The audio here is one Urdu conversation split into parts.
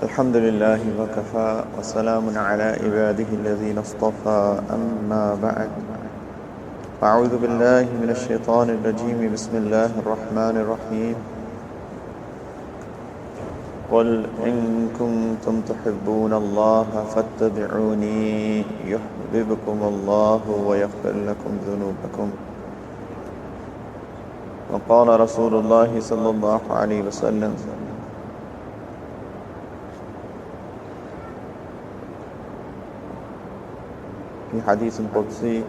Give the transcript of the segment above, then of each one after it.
الحمد لله وكفى وسلام على عباده الذين اصطفى أما بعد أعوذ بالله من الشيطان الرجيم بسم الله الرحمن الرحيم قل إن كنتم تحبون الله فاتبعوني يحببكم الله ويغفر لكم ذنوبكم وقال رسول الله صلى الله عليه وسلم في حديث قدسي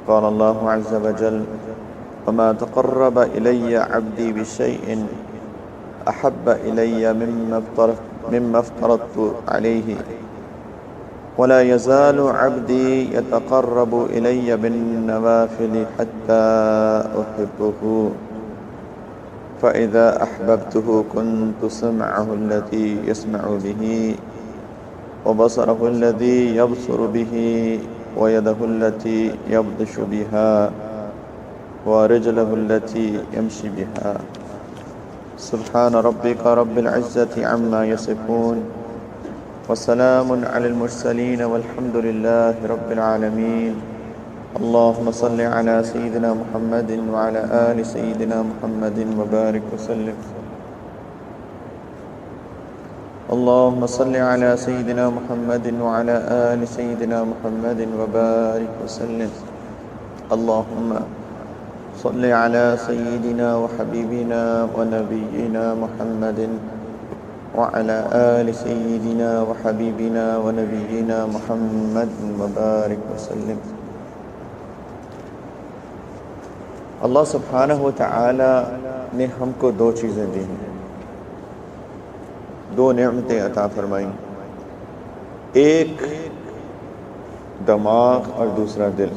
قال الله عز وجل وما تقرب إلي عبدي بشيء أحب إلي مما افترضت عليه ولا يزال عبدي يتقرب إلي بالنوافل حتى أحبه فإذا أحببته كنت سمعه الذي يسمع به وبصره الذي يبصر به ويده التي يبطش بها ورجله التي يمشي بها سبحان ربك رب العزة عما يصفون وسلام على المرسلين والحمد لله رب العالمين اللهم صل على سيدنا محمد وعلى آل سيدنا محمد وبارك وسلم اللهم صل على سيدنا محمد وعلى آل سيدنا محمد وبارك وسلم اللهم صل على سيدنا وحبيبنا ونبينا محمد وعلى آل سيدنا وحبيبنا ونبينا محمد وبارك وسلم اللہ سبحانہ و تعالی نے ہم کو دو چیزیں دی ہیں، دو نعمتیں عطا فرمائیں، ایک دماغ اور دوسرا دل۔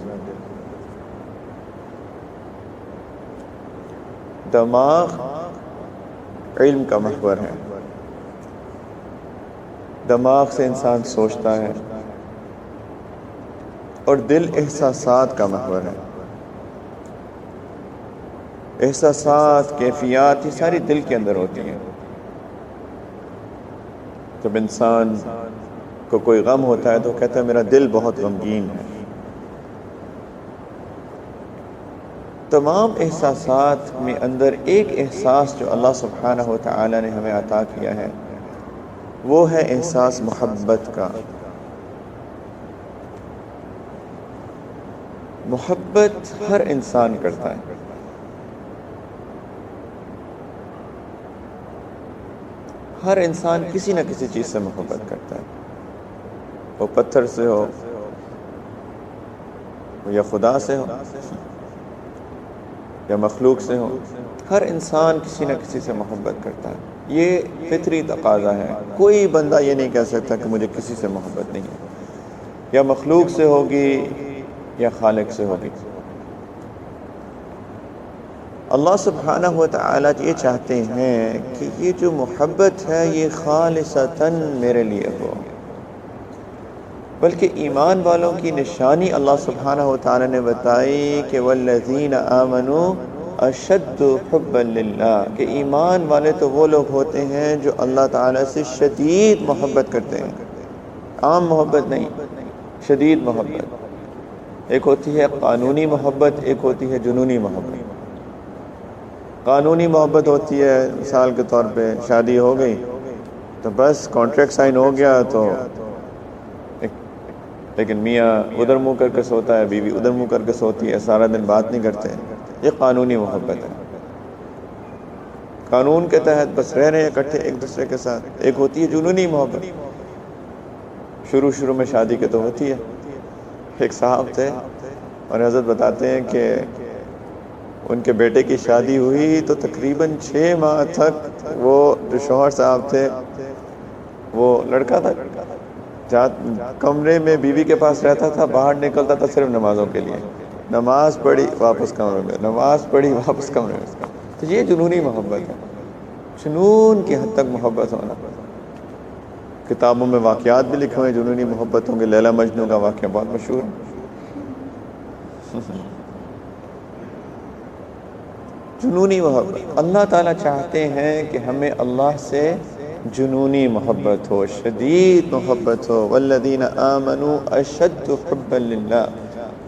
دماغ علم کا محور ہے، دماغ سے انسان سوچتا ہے، اور دل احساسات کا محور ہے۔ احساسات، کیفیات، یہ ساری دل کے اندر ہوتی ہیں۔ جب انسان کو کوئی غم ہوتا ہے تو کہتا ہے میرا دل بہت غمگین ہے۔ تمام احساسات میں اندر ایک احساس جو اللہ سبحانہ و تعالی نے ہمیں عطا کیا ہے وہ ہے احساس محبت کا۔ محبت ہر انسان کرتا ہے، ہر انسان کسی نہ کسی چیز سے محبت کرتا ہے، وہ پتھر سے ہو یا خدا سے ہو یا مخلوق سے ہو، ہر انسان کسی نہ کسی سے محبت کرتا ہے۔ یہ فطری تقاضا ہے، کوئی بندہ یہ نہیں کہہ سکتا کہ مجھے کسی سے محبت نہیں ہے، یا مخلوق سے ہوگی یا خالق سے ہوگی۔ اللہ سبحانہ و تعالیٰ یہ چاہتے ہیں کہ یہ جو محبت ہے یہ خالصتاً میرے لیے ہو، بلکہ ایمان والوں کی نشانی اللہ سبحانہ و تعالیٰ نے بتائی کہ والذین آمنوا اشد حبا للہ، کہ ایمان والے تو وہ لوگ ہوتے ہیں جو اللہ تعالیٰ سے شدید محبت کرتے ہیں، عام محبت نہیں، شدید محبت۔ ایک ہوتی ہے قانونی محبت، ایک ہوتی ہے جنونی محبت۔ قانونی محبت ہوتی ہے، مثال کے طور پہ شادی ہو گئی تو بس کانٹریکٹ سائن ہو گیا تو لیکن میاں ادھر منہ کر کے سوتا ہے، بیوی ادھر منہ کر کے سوتی ہے، سارا دن بات نہیں کرتے، یہ قانونی محبت ہے، قانون کے تحت بس رہ رہے ہیں اکٹھے ایک دوسرے کے ساتھ۔ ایک ہوتی ہے جنونی محبت، شروع میں شادی کے تو ہوتی ہے۔ ایک صاحب تھے اور حضرت بتاتے ہیں کہ ان کے بیٹے کی شادی ہوئی تو تقریباً 6 ماہ تک وہ جو شوہر صاحب تھے وہ لڑکا تھا، کمرے میں بیوی کے پاس رہتا تھا، باہر نکلتا تھا صرف نمازوں کے لیے، نماز پڑھی واپس کمرے میں، نماز پڑھی واپس کمرے میں۔ تو یہ جنونی محبت ہے، جنون کی حد تک محبت ہونا۔ کتابوں میں واقعات بھی لکھے ہوئے ہیں جنونی محبتوں کے، لیلا مجنوں کا واقعہ بہت مشہور ہے۔ جنونی محبت، اللہ تعالیٰ چاہتے ہیں کہ ہمیں اللہ سے جنونی محبت ہو، شدید محبت ہو، والذین آمنوا اشد حبا للہ۔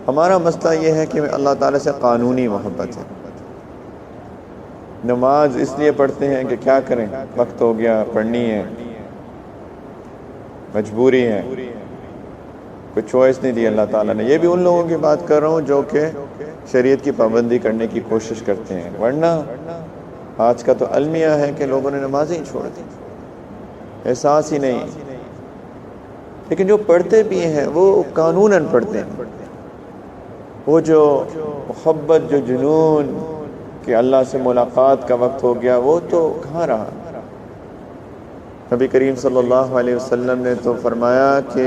ہمارا مسئلہ یہ ہے کہ اللہ تعالیٰ سے قانونی محبت ہے۔ نماز اس لیے پڑھتے ہیں کہ کیا کریں، وقت ہو گیا، پڑھنی ہے، مجبوری ہے، کوئی چوائس نہیں دی اللہ تعالیٰ نے۔ یہ بھی ان لوگوں کی بات کر رہا ہوں جو کہ شریعت کی پابندی کرنے کی کوشش کرتے ہیں، ورنہ آج کا تو المیہ ہے کہ لوگوں نے نمازیں ہی چھوڑ دی، احساس ہی نہیں۔ لیکن جو پڑھتے بھی ہیں وہ قانوناً پڑھتے ہیں، وہ جو محبت، جو جنون کہ اللہ سے ملاقات کا وقت ہو گیا، وہ تو کہاں رہا۔ نبی کریم صلی اللہ علیہ وسلم نے تو فرمایا کہ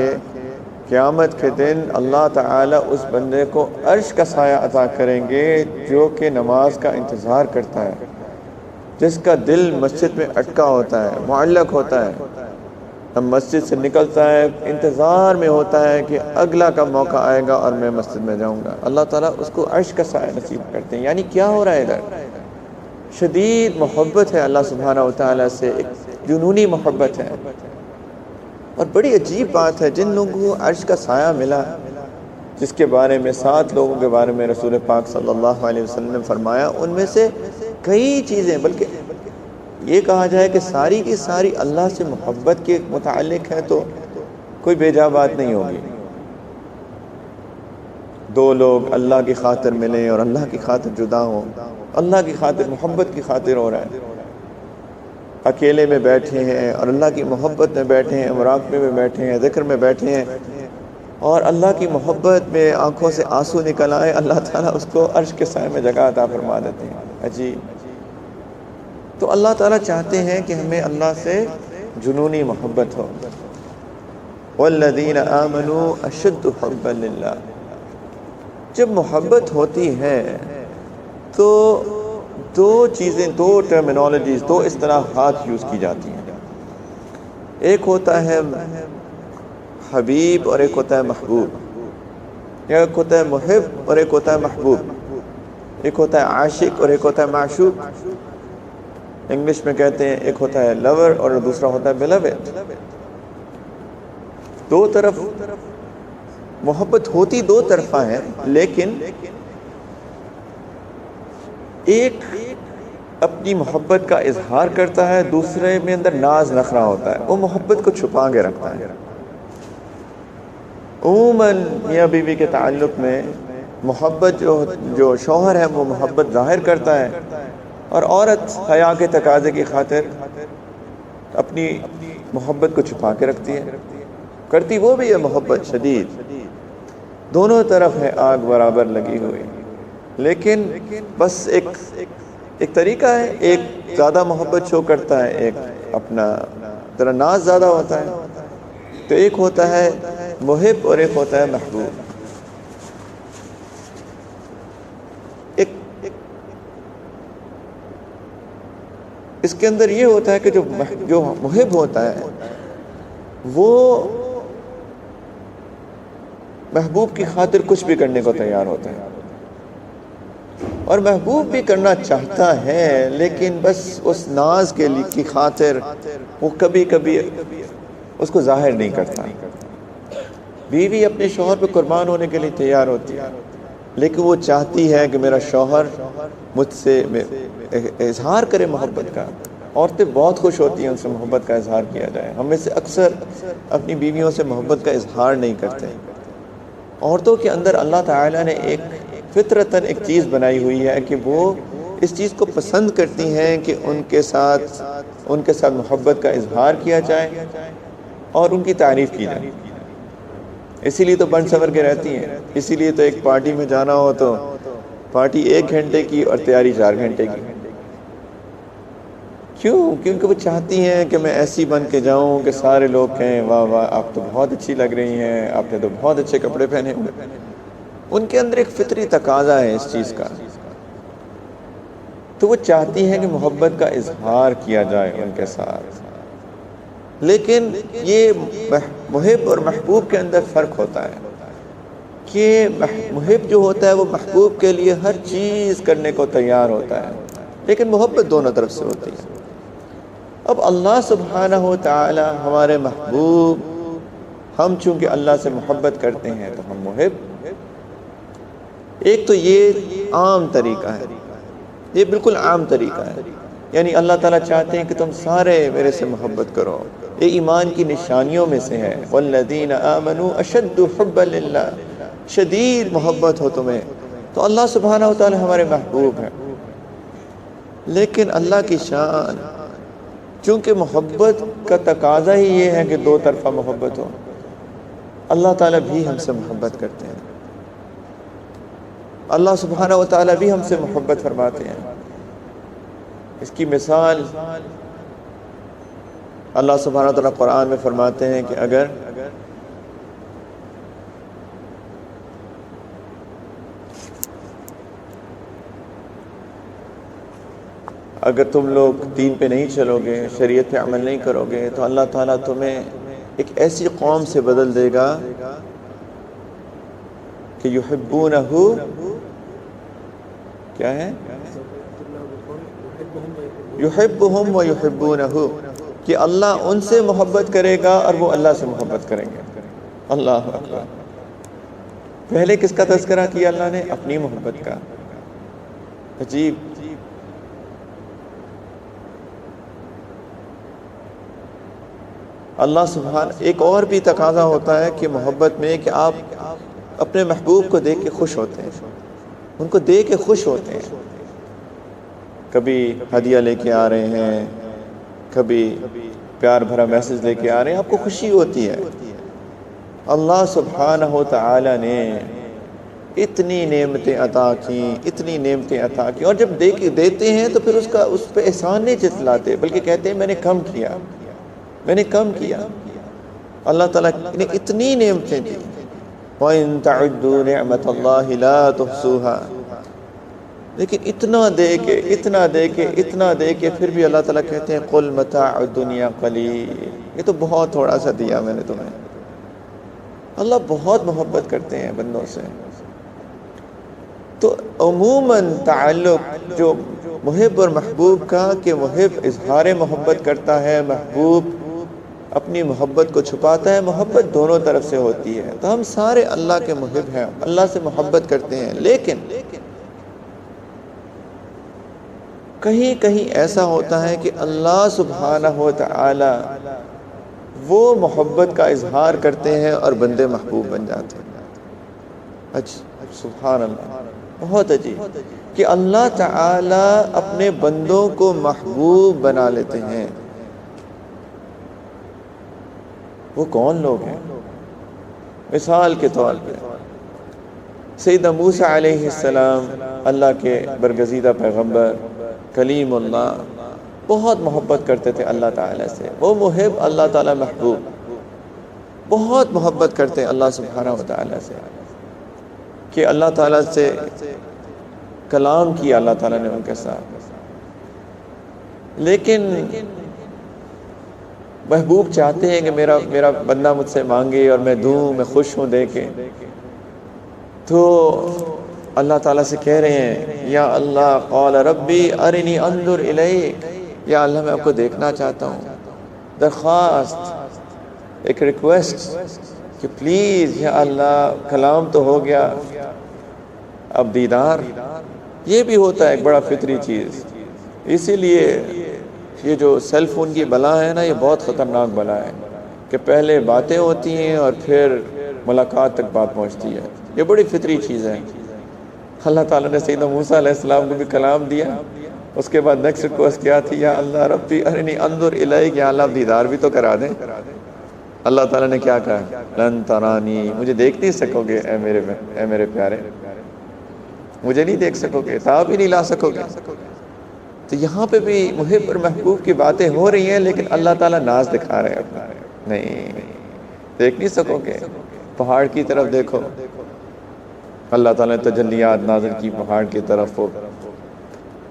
قیامت کے دن اللہ تعالیٰ اس بندے کو عرش کا سایہ عطا کریں گے جو کہ نماز کا انتظار کرتا ہے، جس کا دل مسجد میں اٹکا ہوتا ہے، معلق ہوتا ہے، اب مسجد سے نکلتا ہے، انتظار میں ہوتا ہے کہ اگلا کا موقع آئے گا اور میں مسجد میں جاؤں گا۔ اللہ تعالیٰ اس کو عرش کا سایہ نصیب کرتے ہیں۔ یعنی کیا ہو رہا ہے ادھر؟ شدید محبت ہے اللہ سبحانہ وتعالیٰ سے، ایک جنونی محبت ہے۔ اور بڑی عجیب بات ہے، جن لوگوں کو عرش کا سایہ ملا، جس کے بارے میں 7 لوگوں کے بارے میں رسول پاک صلی اللہ علیہ وسلم نے فرمایا، ان میں سے کئی چیزیں، بلکہ یہ کہا جائے کہ ساری کی ساری اللہ سے محبت کے متعلق ہے، تو کوئی بیجا بات نہیں ہوگی۔ 2 لوگ اللہ کی خاطر ملیں اور اللہ کی خاطر جدا ہوں، اللہ کی خاطر، محبت کی خاطر ہو رہا ہے۔ اکیلے میں بیٹھے ہیں اور اللہ کی محبت میں بیٹھے ہیں، مراقبے میں بیٹھے ہیں، ذکر میں بیٹھے ہیں، اور اللہ کی محبت میں آنکھوں سے آنسو نکل آئے، اللہ تعالیٰ اس کو عرش کے سائے میں جگہ عطا فرما دیتے ہیں۔ عجیب۔ تو اللہ تعالیٰ چاہتے ہیں کہ ہمیں اللہ سے جنونی محبت ہو۔ والذین آمنوا اشد حبا للہ۔ جب محبت ہوتی ہے تو 2 چیزیں، 2 ٹرمینالوجیز، 2 اصطلاحات یوز کی جاتی ہیں۔ ایک ہوتا ہے حبیب اور ایک ہوتا ہے محبوب، ایک ہوتا ہے محب اور ایک ہوتا ہے محبوب، ایک ہوتا ہے عاشق اور ایک ہوتا ہے معشوق۔ انگلش میں کہتے ہیں ایک ہوتا ہے لور اور دوسرا ہوتا ہے بیلوڈ۔ 2 طرف محبت ہوتی 2 طرفہ ہے، لیکن ایک اپنی محبت کا اظہار کرتا ہے، دوسرے میں اندر ناز نخرہ ہوتا ہے، وہ محبت کو چھپا کے رکھتا ہے۔ عموماً میاں بیوی کے تعلق میں محبت جو شوہر ہے وہ محبت ظاہر کرتا ہے، اور عورت حیا کے تقاضے کی خاطر اپنی محبت کو چھپا کے رکھتی ہے، کرتی وہ بھی ہے محبت شدید، دونوں طرف ہے آگ برابر لگی ہوئی، لیکن بس ایک طریقہ ہے، ایک زیادہ محبت شو کرتا ہے، ایک اپنا ذرا ناز زیادہ ہوتا ہے۔ تو ایک ہوتا ہے محب اور ایک ہوتا ہے محبوب۔ اس کے اندر یہ ہوتا ہے کہ جو محب ہوتا ہے وہ محبوب کی خاطر کچھ بھی کرنے کو تیار ہوتا ہے، اور محبوب بھی کرنا چاہتا ہے، لیکن بس اس ناز کی خاطر وہ کبھی کبھی اس کو ظاہر نہیں کرتا۔ بیوی اپنے شوہر پہ قربان ہونے کے لیے تیار ہوتی ہے، لیکن وہ چاہتی ہے کہ میرا شوہر مجھ سے اظہار کرے محبت کا۔ عورتیں بہت خوش ہوتی ہیں ان سے محبت کا اظہار کیا جائے۔ ہم میں سے اکثر اپنی بیویوں سے محبت کا اظہار نہیں کرتے۔ عورتوں کے اندر اللہ تعالیٰ نے ایک فطرتاً ایک چیز بنائی ہوئی ہے کہ وہ اس چیز کو پسند کرتی ہیں کہ ان کے ساتھ محبت کا اظہار کیا جائے اور ان کی تعریف کی جائے۔ اسی لیے تو بن سنور کے رہتی ہیں، اسی لیے تو ایک پارٹی میں جانا ہو تو پارٹی 1 گھنٹے کی اور تیاری 4 گھنٹے کی۔ کیوں؟ کیونکہ وہ چاہتی ہیں کہ میں ایسی بن کے جاؤں کہ سارے لوگ کہیں واہ واہ آپ تو بہت اچھی لگ رہی ہیں، آپ نے تو بہت اچھے کپڑے پہنے ہوئے۔ ان کے اندر ایک فطری تقاضا ہے اس چیز کا، تو وہ چاہتی ہیں کہ محبت کا اظہار کیا جائے ان کے ساتھ۔ لیکن یہ محب اور محبوب کے اندر فرق ہوتا ہے کہ محب جو ہوتا ہے وہ محبوب کے لیے ہر چیز کرنے کو تیار ہوتا ہے، لیکن محبت دونوں طرف سے ہوتی ہے۔ اب اللہ سبحانہ و تعالی ہمارے محبوب، ہم چونکہ اللہ سے محبت کرتے ہیں تو ہم محب۔ ایک تو یہ عام طریقہ ہے، یہ بالکل عام طریقہ ہے، یعنی اللہ تعالیٰ چاہتے ہیں کہ تم سارے میرے سے محبت کرو، یہ ایمان کی نشانیوں میں سے ہے۔ والذین آمنوا اشد حبا للہ، شدید محبت ہو تمہیں، تو اللہ سبحانہ و تعالیٰ ہمارے محبوب ہیں۔ لیکن اللہ کی شان، چونکہ محبت کا تقاضا ہی یہ ہے کہ دو طرفہ محبت ہو، اللہ تعالیٰ بھی ہم سے محبت کرتے ہیں، اللہ سبحانہ و تعالیٰ بھی ہم سے محبت فرماتے ہیں۔ اس کی مثال اللہ سبحانہ و تعالیٰ قرآن میں فرماتے ہیں کہ اگر تم لوگ دین پہ نہیں چلو گے، شریعت پہ عمل نہیں کرو گے، تو اللہ تعالیٰ تمہیں ایک ایسی قوم سے بدل دے گا کہ یحبونہ، کیا ہے، یحبہم و یحبونہ، کہ اللہ ان سے محبت کرے گا اور وہ اللہ سے محبت کریں گے۔ اللہ اکبر۔ پہلے کس کا تذکرہ کیا اللہ نے؟ اپنی محبت کا۔ عجیب۔ اللہ سبحانہ، ایک اور بھی تقاضا ہوتا ہے کہ محبت میں کہ آپ اپنے محبوب کو دیکھ کے خوش ہوتے ہیں، ان کو دیکھ کے خوش ہوتے ہیں۔ کبھی ہدیہ لے کے آ رہے ہیں، کبھی پیار بھرا میسج لے کے آ رہے ہیں، آپ کو خوشی ہوتی ہے۔ اللہ سبحانہ و تعالی نے اتنی نعمتیں عطا کی، اتنی نعمتیں عطا کی، اور جب دیتے ہیں تو پھر اس پہ احسان نہیں جتلاتے، بلکہ کہتے ہیں میں نے کم کیا، میں نے کم کیا۔ اللہ تعالیٰ نے اتنی نعمتیں دی، وَإِن تَعُدُّوا نِعْمَةَ اللَّهِ لَا تُحْصُوهَا، لیکن اتنا دے کے پھر بھی اللہ تعالیٰ کہتے ہیں قُلْ مَتَاعُ الدُّنْيَا قَلِيلٌ، یہ تو بہت تھوڑا سا دیا میں نے تمہیں۔ اللہ بہت محبت کرتے ہیں بندوں سے۔ تو عموماً تعلق جو محب اور محبوب کا، کہ محب اظہار محبت کرتا ہے، محبوب اپنی محبت کو چھپاتا ہے، محبت دونوں طرف سے ہوتی ہے۔ تو ہم سارے اللہ کے محب ہیں، اللہ سے محبت کرتے ہیں، لیکن کہیں ایسا ہوتا ہے کہ اللہ سبحانہ و تعالی وہ محبت کا اظہار کرتے ہیں اور بندے محبوب بن جاتے ہیں۔ سبحان اللہ، بہت عجیب کہ اللہ تعالی اپنے بندوں کو محبوب بنا لیتے ہیں۔ وہ کون لوگ ہیں؟ مثال کے طور پہ سیدنا موسیٰ علیہ السلام، اللہ کے برگزیدہ پیغمبر، کلیم اللہ، بہت محبت کرتے تھے اللہ تعالیٰ سے۔ وہ محب، اللہ تعالیٰ محبوب، بہت محبت کرتے اللہ سبحانہ و تعالیٰ سے، کہ اللہ تعالیٰ سے کلام کیا اللہ تعالیٰ نے ان کے ساتھ۔ لیکن محبوب چاہتے ہیں کہ میرا بندہ مجھ سے مانگے اور میں دوں، میں خوش ہوں دے کے، تو اللہ تعالیٰ سے کہہ رہے ہیں یا اللہ، قال ربی ارنی انظر الیک، یا اللہ میں آپ کو دیکھنا چاہتا ہوں۔ درخواست، ایک ریکویسٹ کہ پلیز یا اللہ، کلام تو ہو گیا، اب دیدار۔ یہ بھی ہوتا ہے ایک بڑا فطری چیز۔ اسی لیے یہ جو سیل فون کی بلا ہے نا، یہ بہت خطرناک بلا ہے، کہ پہلے باتیں ہوتی ہیں اور پھر ملاقات تک بات پہنچتی ہے۔ یہ بڑی فطری چیز ہے۔ اللہ تعالیٰ نے سیدنا موسیٰ علیہ السلام کو بھی کلام دیا، اس کے بعد نیکسٹ ریکویسٹ کیا تھی یا اللہ ربی ارنی انظر الیک، یا اللہ دیدار بھی تو کرا دیں۔ اللہ تعالیٰ نے کیا کہا؟ لن ترانی، مجھے دیکھ نہیں سکو گے اے میرے پیارے، مجھے نہیں دیکھ سکو گے، تاب ہی نہیں لا سکو گے۔ تو یہاں پہ بھی محب اور محبوب کی باتیں ہو رہی ہیں، لیکن اللہ تعالیٰ ناز دکھا رہے ہیں اپنا، نہیں دیکھ نہیں سکو گے۔ پہاڑ کی طرف دیکھو، اللہ تعالیٰ نے تجلیات نازل کی پہاڑ کی طرف، وہ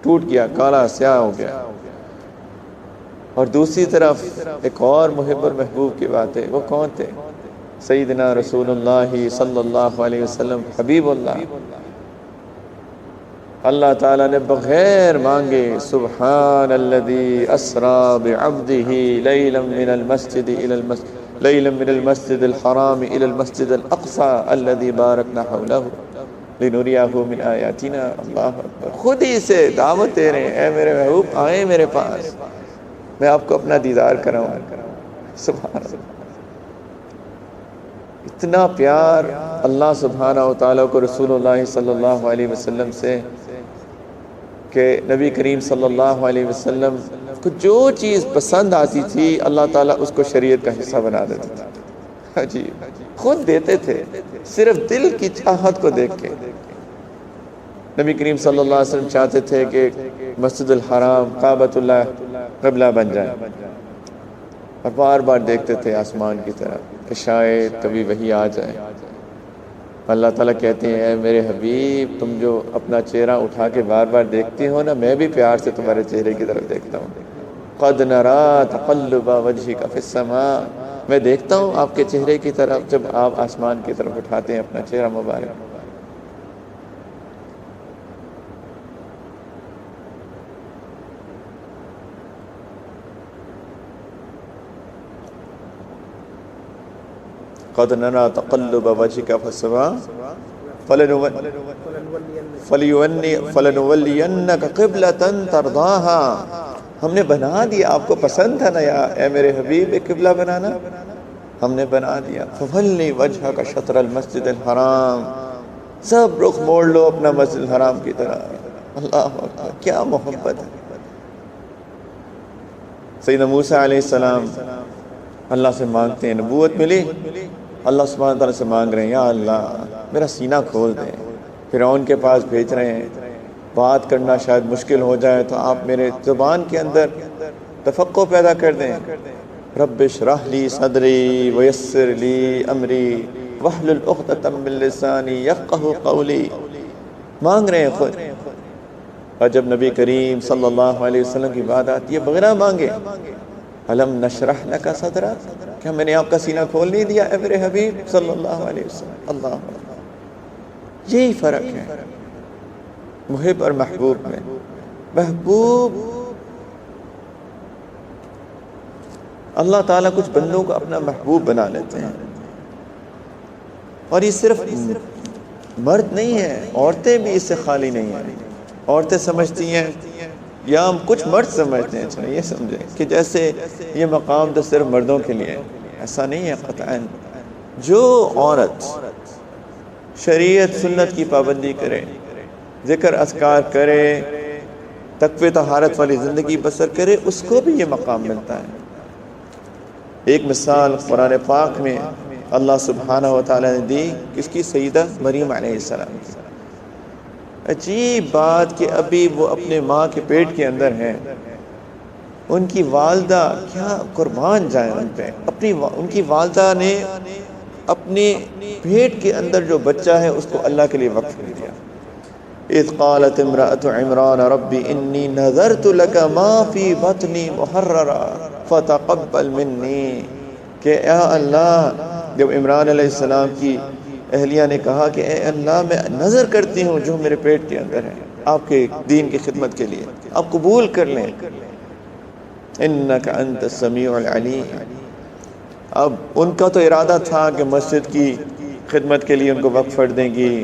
ٹوٹ گیا، کالا سیاہ ہو گیا۔ اور دوسری طرف ایک اور محب اور محبوب کی باتیں، وہ کون تھے؟ سیدنا رسول اللہ صلی اللہ علیہ وسلم، حبیب اللہ، اللہ تعالیٰ نے بغیر مانگے سبحان الذی اسری بعبدہ لیلا من المسجد الحرام الى المسجد الاقصى الذی بارکنا حولہ لنریہ من آیاتنا. اللہ اکبر. خود ہی سے دعوت دے رہے ہیں، اے میرے محبوب آئیں میرے پاس، میں آپ کو اپنا دیدار کراؤں. سبحان اللہ. اتنا پیار اللہ سبحانہ و تعالیٰ کو رسول اللہ صلی اللہ علیہ وسلم سے کہ نبی کریم صلی اللہ علیہ وسلم کو جو چیز پسند آتی تھی اللہ تعالیٰ اس کو شریعت کا حصہ بنا دیتا تھا. جی خود دیتے تھے صرف دل کی چاہت کو دیکھ کے. نبی کریم صلی اللہ علیہ وسلم چاہتے تھے کہ مسجد الحرام کعبۃ اللہ قبلہ بن جائے، اور بار بار دیکھتے تھے آسمان کی طرف کہ شاید کبھی وہی آ جائے. اللہ تعالیٰ کہتے ہیں اے میرے حبیب تم جو اپنا چہرہ اٹھا کے بار بار دیکھتی ہو نا، میں بھی پیار سے تمہارے چہرے کی طرف دیکھتا ہوں. قد نرى تقلب وجهك في السماء، میں دیکھتا ہوں آپ کے چہرے کی طرف جب آپ آسمان کی طرف اٹھاتے ہیں اپنا چہرہ مبارک. قد نرى تقلب وجهك في السماء فلنولينك قبلة ترضاها. ہم نے بنا دیا، آپ کو پسند تھا نا یا اے میرے حبیب ایک قبلہ بنانا، ہم نے بنا دیا. فولي وجهك شطر المسجد الحرام، سب رخ موڑ لو اپنا مسجد الحرام کی طرف. اللہ اکبر، کیا محبت ہے. سیدنا موسیٰ علیہ السلام اللہ سے مانگتے ہیں، نبوت ملی، اللہ سبحانہ تعالیٰ سے مانگ رہے ہیں یا اللہ میرا سینہ کھول دیں. فرعون کے پاس بھیج رہے ہیں، بات کرنا شاید مشکل ہو جائے تو آپ میرے زبان کے اندر تفقع پیدا کر دیں. رب اشرح لی صدری ویسر لی امری واحلل عقدۃ من لسانی یفقہوا قولی. مانگ رہے ہیں خود. اور جب نبی کریم صلی اللہ علیہ وسلم کی بات آتی ہے بغیر مانگے، الم نشرح لک صدرک، کیا میں نے آپ کا سینہ کھول نہیں دیا اے میرے حبیب صلی اللہ علیہ وسلم. اللہ، یہی فرق ہے محب اور محبوب میں. محبوب اللہ تعالیٰ کچھ بندوں کو اپنا محبوب بنا لیتے ہیں، اور یہ صرف مرد نہیں ہے، عورتیں بھی اس سے خالی نہیں ہیں. عورتیں سمجھتی ہیں یا ہم کچھ مرد سمجھتے ہیں، چلیں یہ سمجھیں کہ جیسے یہ مقام تو صرف مردوں کے لیے، ایسا نہیں ہے قطعاً. جو عورت شریعت سنت کی پابندی کرے، ذکر اذکار کرے، تقوی طہارت والی زندگی بسر کرے، اس کو بھی یہ مقام ملتا ہے. ایک مثال قرآن پاک میں اللہ سبحانہ و تعالیٰ نے دی، کس کی؟ سیدہ مریم علیہ السلام کی. عجیب بات کہ ابھی وہ اپنے ماں کے پیٹ کے اندر ہیں، ان کی والدہ کیا قربان جائیں ان پہ. ان کی والدہ نے اپنے پیٹ کے اندر جو بچہ ہے اس کو اللہ کے لیے وقف کر دیا. اذ قالت امرأة عمران ربی انی نذرت لک ما فی بطنی محررا فتقبل منی. کہ اے اللہ، جب عمران علیہ السلام کی اہلیہ نے کہا کہ اے اللہ میں نظر کرتی ہوں جو میرے پیٹ کے اندر ہے آپ کے دین کی خدمت کے لیے، آپ قبول کر لیں. انک انت السمیع العلیم. اب ان کا تو ارادہ تھا کہ مسجد کی خدمت کے لیے ان کو وقف کر دیں گی.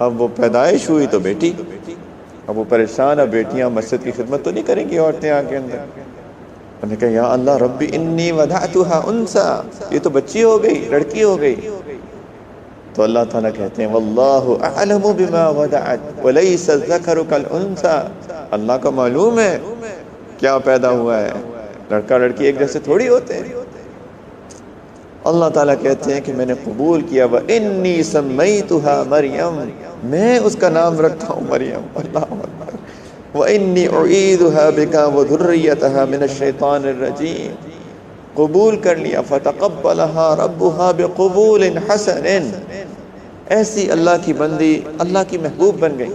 اب وہ پیدائش ہوئی تو بیٹی، اب وہ پریشان، اب بیٹیاں مسجد کی خدمت تو نہیں کریں گی عورتیں آ کے اندر. انہوں نے کہا یا اللہ ربی انی وضعتها انثى، یہ تو بچی ہو گئی، لڑکی ہو گئی. تو اللہ تعالیٰ کہتے ہیں واللہ اعلم بما وضعت وليس الذکر كالانثى. اللہ کو معلوم ہے کیا پیدا ہوا ہے، لڑکا لڑکی ایک جیسے تھوڑی ہوتے ہیں. اللہ تعالیٰ کہتے ہیں کہ میں نے قبول کیا وَإِنِّي سَمَّيْتُهَا مریم، میں اس کا نام رکھتا ہوں مریم. اللہ اکبر. وَإِنِّي أُعِيذُهَا بِكَ وَذُرِّيَّتَهَا مِنَ الشَّيْطَانِ الرَّجِيمِ. قبول کر لیا فَتَقَبَّلَهَا رَبُّهَا بِقُبُولٍ حَسَنٍ. ایسی اللہ کی بندی اللہ کی محبوب بن گئی.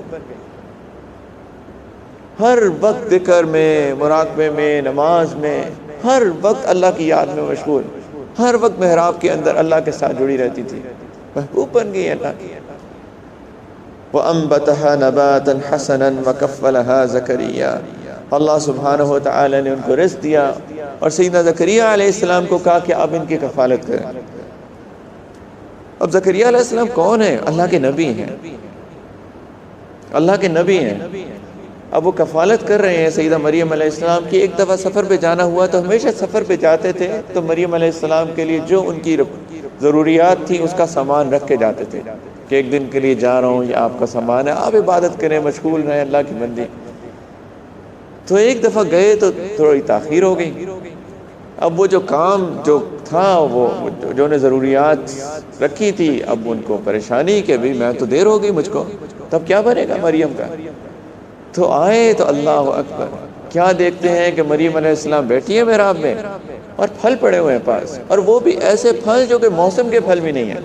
ہر وقت ذکر میں، مراقبے میں، نماز میں، ہر وقت اللہ کی یاد میں مشغول، ہر وقت محراب کے اندر اللہ کے ساتھ جڑی رہتی تھی. محبوب بن گئی اللہ کی. وَأَنبَتَهَا نَبَاتًا حَسَنًا وَكَفَّلَهَا زَكَرِيَّا۔ اللہ سبحانہ و تعالی نے ان کو رزق دیا اور سیدنا زکریا علیہ السلام کو کہا کہ آپ ان کی کفالت کریں۔ اب زکریا علیہ السلام کون ہیں؟ اللہ کے نبی ہیں، اللہ کے نبی ہیں۔ اب وہ کفالت کر رہے ہیں سیدہ مریم علیہ السلام کی۔ ایک دفعہ سفر پہ جانا ہوا تو ہمیشہ سفر پہ جاتے تھے تو مریم علیہ السلام کے لیے جو ان کی ضروریات تھی اس کا سامان رکھ کے جاتے تھے کہ ایک دن کے لیے جا رہا ہوں، یہ آپ کا سامان ہے، آپ عبادت کریں، مشغول رہیں اللہ کی بندی۔ تو ایک دفعہ گئے تو تھوڑی تاخیر ہو گئی۔ اب وہ جو کام جو تھا، وہ جو نے ضروریات رکھی تھی، اب ان کو پریشانی کہ بھی میں تو دیر ہو گئی مجھ کو، تب کیا بنے گا مریم کا؟ تو آئے تو اللہ اکبر، کیا دیکھتے ہیں کہ مریم علیہ السلام بیٹھی ہے محراب میں اور پھل پڑے ہوئے ہیں پاس، اور وہ بھی ایسے پھل جو کہ موسم کے پھل بھی نہیں ہیں۔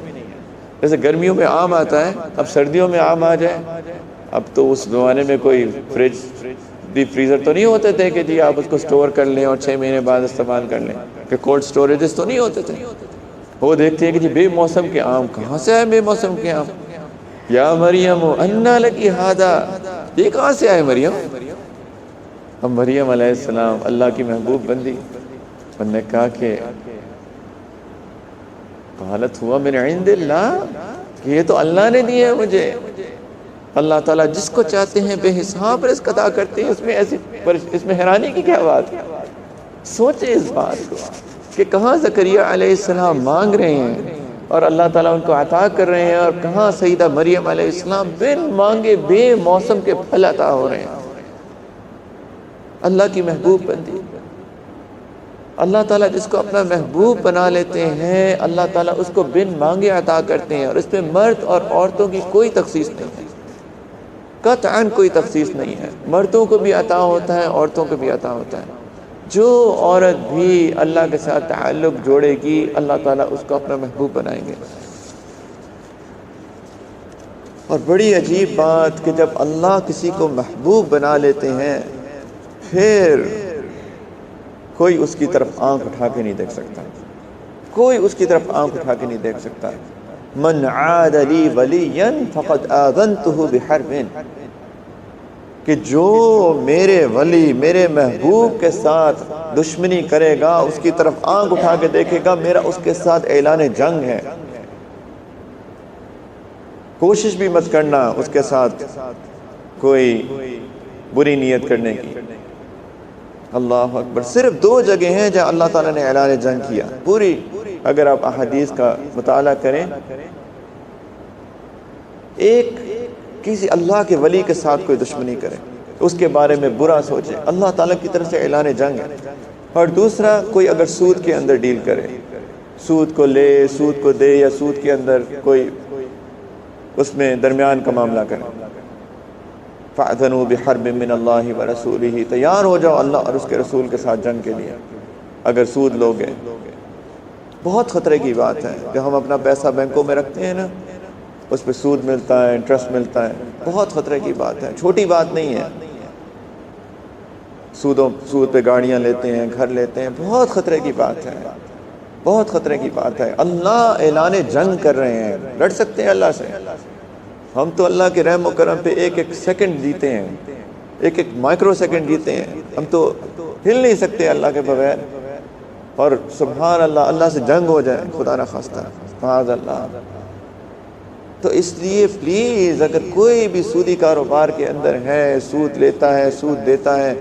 جیسے گرمیوں میں آم آتا ہے، اب سردیوں میں آم آ جائے، اب تو اس زمانے میں کوئی فریج ڈیپ فریزر تو نہیں ہوتے تھے کہ جی آپ اس کو سٹور کر لیں اور 6 مہینے بعد استعمال کر لیں، کہ کولڈ سٹوریجز تو نہیں ہوتے تھے۔ وہ دیکھتے ہیں کہ جی بے موسم کے آم کہاں سے آئے، بے موسم کے آم؟ یا مریم انا لکی ھذا، یہ کہاں سے آئے مریم؟ اب مریم علیہ السلام اللہ کی محبوب بندی، انہوں نے کہا کہ قالت ہوا من عند اللہ، کہ یہ تو اللہ نے دی ہے مجھے۔ اللہ تعالیٰ جس کو چاہتے ہیں بے حساب رزق عطا کرتے ہیں، اس میں حیرانی کی کیا بات ہے؟ سوچیں اس بات کو کہ کہاں زکریا علیہ السلام مانگ رہے ہیں اور اللہ تعالیٰ ان کو عطا کر رہے ہیں، اور کہاں سیدہ مریم علیہ السلام بن مانگے بے موسم کے پھل عطا ہو رہے ہیں۔ اللہ کی محبوب بندی، اللہ تعالیٰ جس کو اپنا محبوب بنا لیتے ہیں اللہ تعالیٰ اس کو بن مانگے عطا کرتے ہیں، اور اس پہ مرد اور عورتوں کی کوئی تخصیص نہیں ہے، قطعاً کوئی تخصیص نہیں ہے۔ مردوں کو بھی عطا ہوتا ہے، عورتوں کو بھی عطا ہوتا ہے۔ جو عورت بھی اللہ کے ساتھ تعلق جوڑے گی اللہ تعالیٰ اس کو اپنا محبوب بنائیں گے۔ اور بڑی عجیب بات کہ جب اللہ کسی کو محبوب بنا لیتے ہیں پھر کوئی اس کی طرف آنکھ اٹھا کے نہیں دیکھ سکتا، کوئی اس کی طرف آنکھ اٹھا کے نہیں دیکھ سکتا۔ من عاد لی ولیا فقد آذنتہ بحرب، کہ جو میرے ولی میرے محبوب کے ساتھ دشمنی کرے گا، اس کی طرف آنکھ اٹھا کے دیکھے گا، میرا اس کے ساتھ اعلان جنگ ہے۔ کوشش بھی مت کرنا اس کے ساتھ کوئی بری نیت کرنے کی۔ اللہ اکبر۔ صرف 2 جگہ ہیں جہاں اللہ تعالیٰ نے اعلان جنگ کیا پوری، اگر آپ احادیث کا مطالعہ کریں۔ ایک کسی اللہ کے ولی کے ساتھ کوئی دشمنی کرے، اس کے بارے میں برا سوچے، اللہ تعالیٰ کی طرف سے اعلان جنگ ہے۔ اور دوسرا کوئی اگر سود کے اندر ڈیل کرے، سود کو لے، سود کو دے، یا سود کے اندر کوئی اس میں درمیان کا معاملہ کرے۔ فَأْذَنُوا بِحَرْبٍ مِّنَ اللَّهِ وَرَسُولِهِ، تیار ہو جاؤ اللہ اور اس کے رسول کے ساتھ جنگ کے لیے اگر سود لوگے۔ بہت خطرے کی بات ہے کہ ہم اپنا پیسہ بینکوں میں رکھتے ہیں نا، اس پہ سود ملتا ہے، انٹرسٹ ملتا ہے، بہت خطرے کی بات ہے، چھوٹی بات نہیں ہے۔ سود پہ گاڑیاں لیتے ہیں، گھر لیتے ہیں، بہت خطرے کی بات ہے، بہت خطرے کی بات ہے۔ اللہ اعلان جنگ کر رہے ہیں، لڑ سکتے ہیں اللہ سے۔ ہم تو اللہ کے رحم و کرم پہ ایک ایک سیکنڈ جیتے ہیں، ایک ایک مائکرو سیکنڈ جیتے ہیں، ہم تو ہل نہیں سکتے اللہ کے بغیر۔ اور سبحان اللہ، اللہ سے جنگ ہو جائے خدا نہ خواستہ، معاذ اللہ۔ تو اس لیے پلیز اگر کوئی بھی سودی کاروبار کے اندر ہے، سود لیتا ہے، سود دیتا ہے،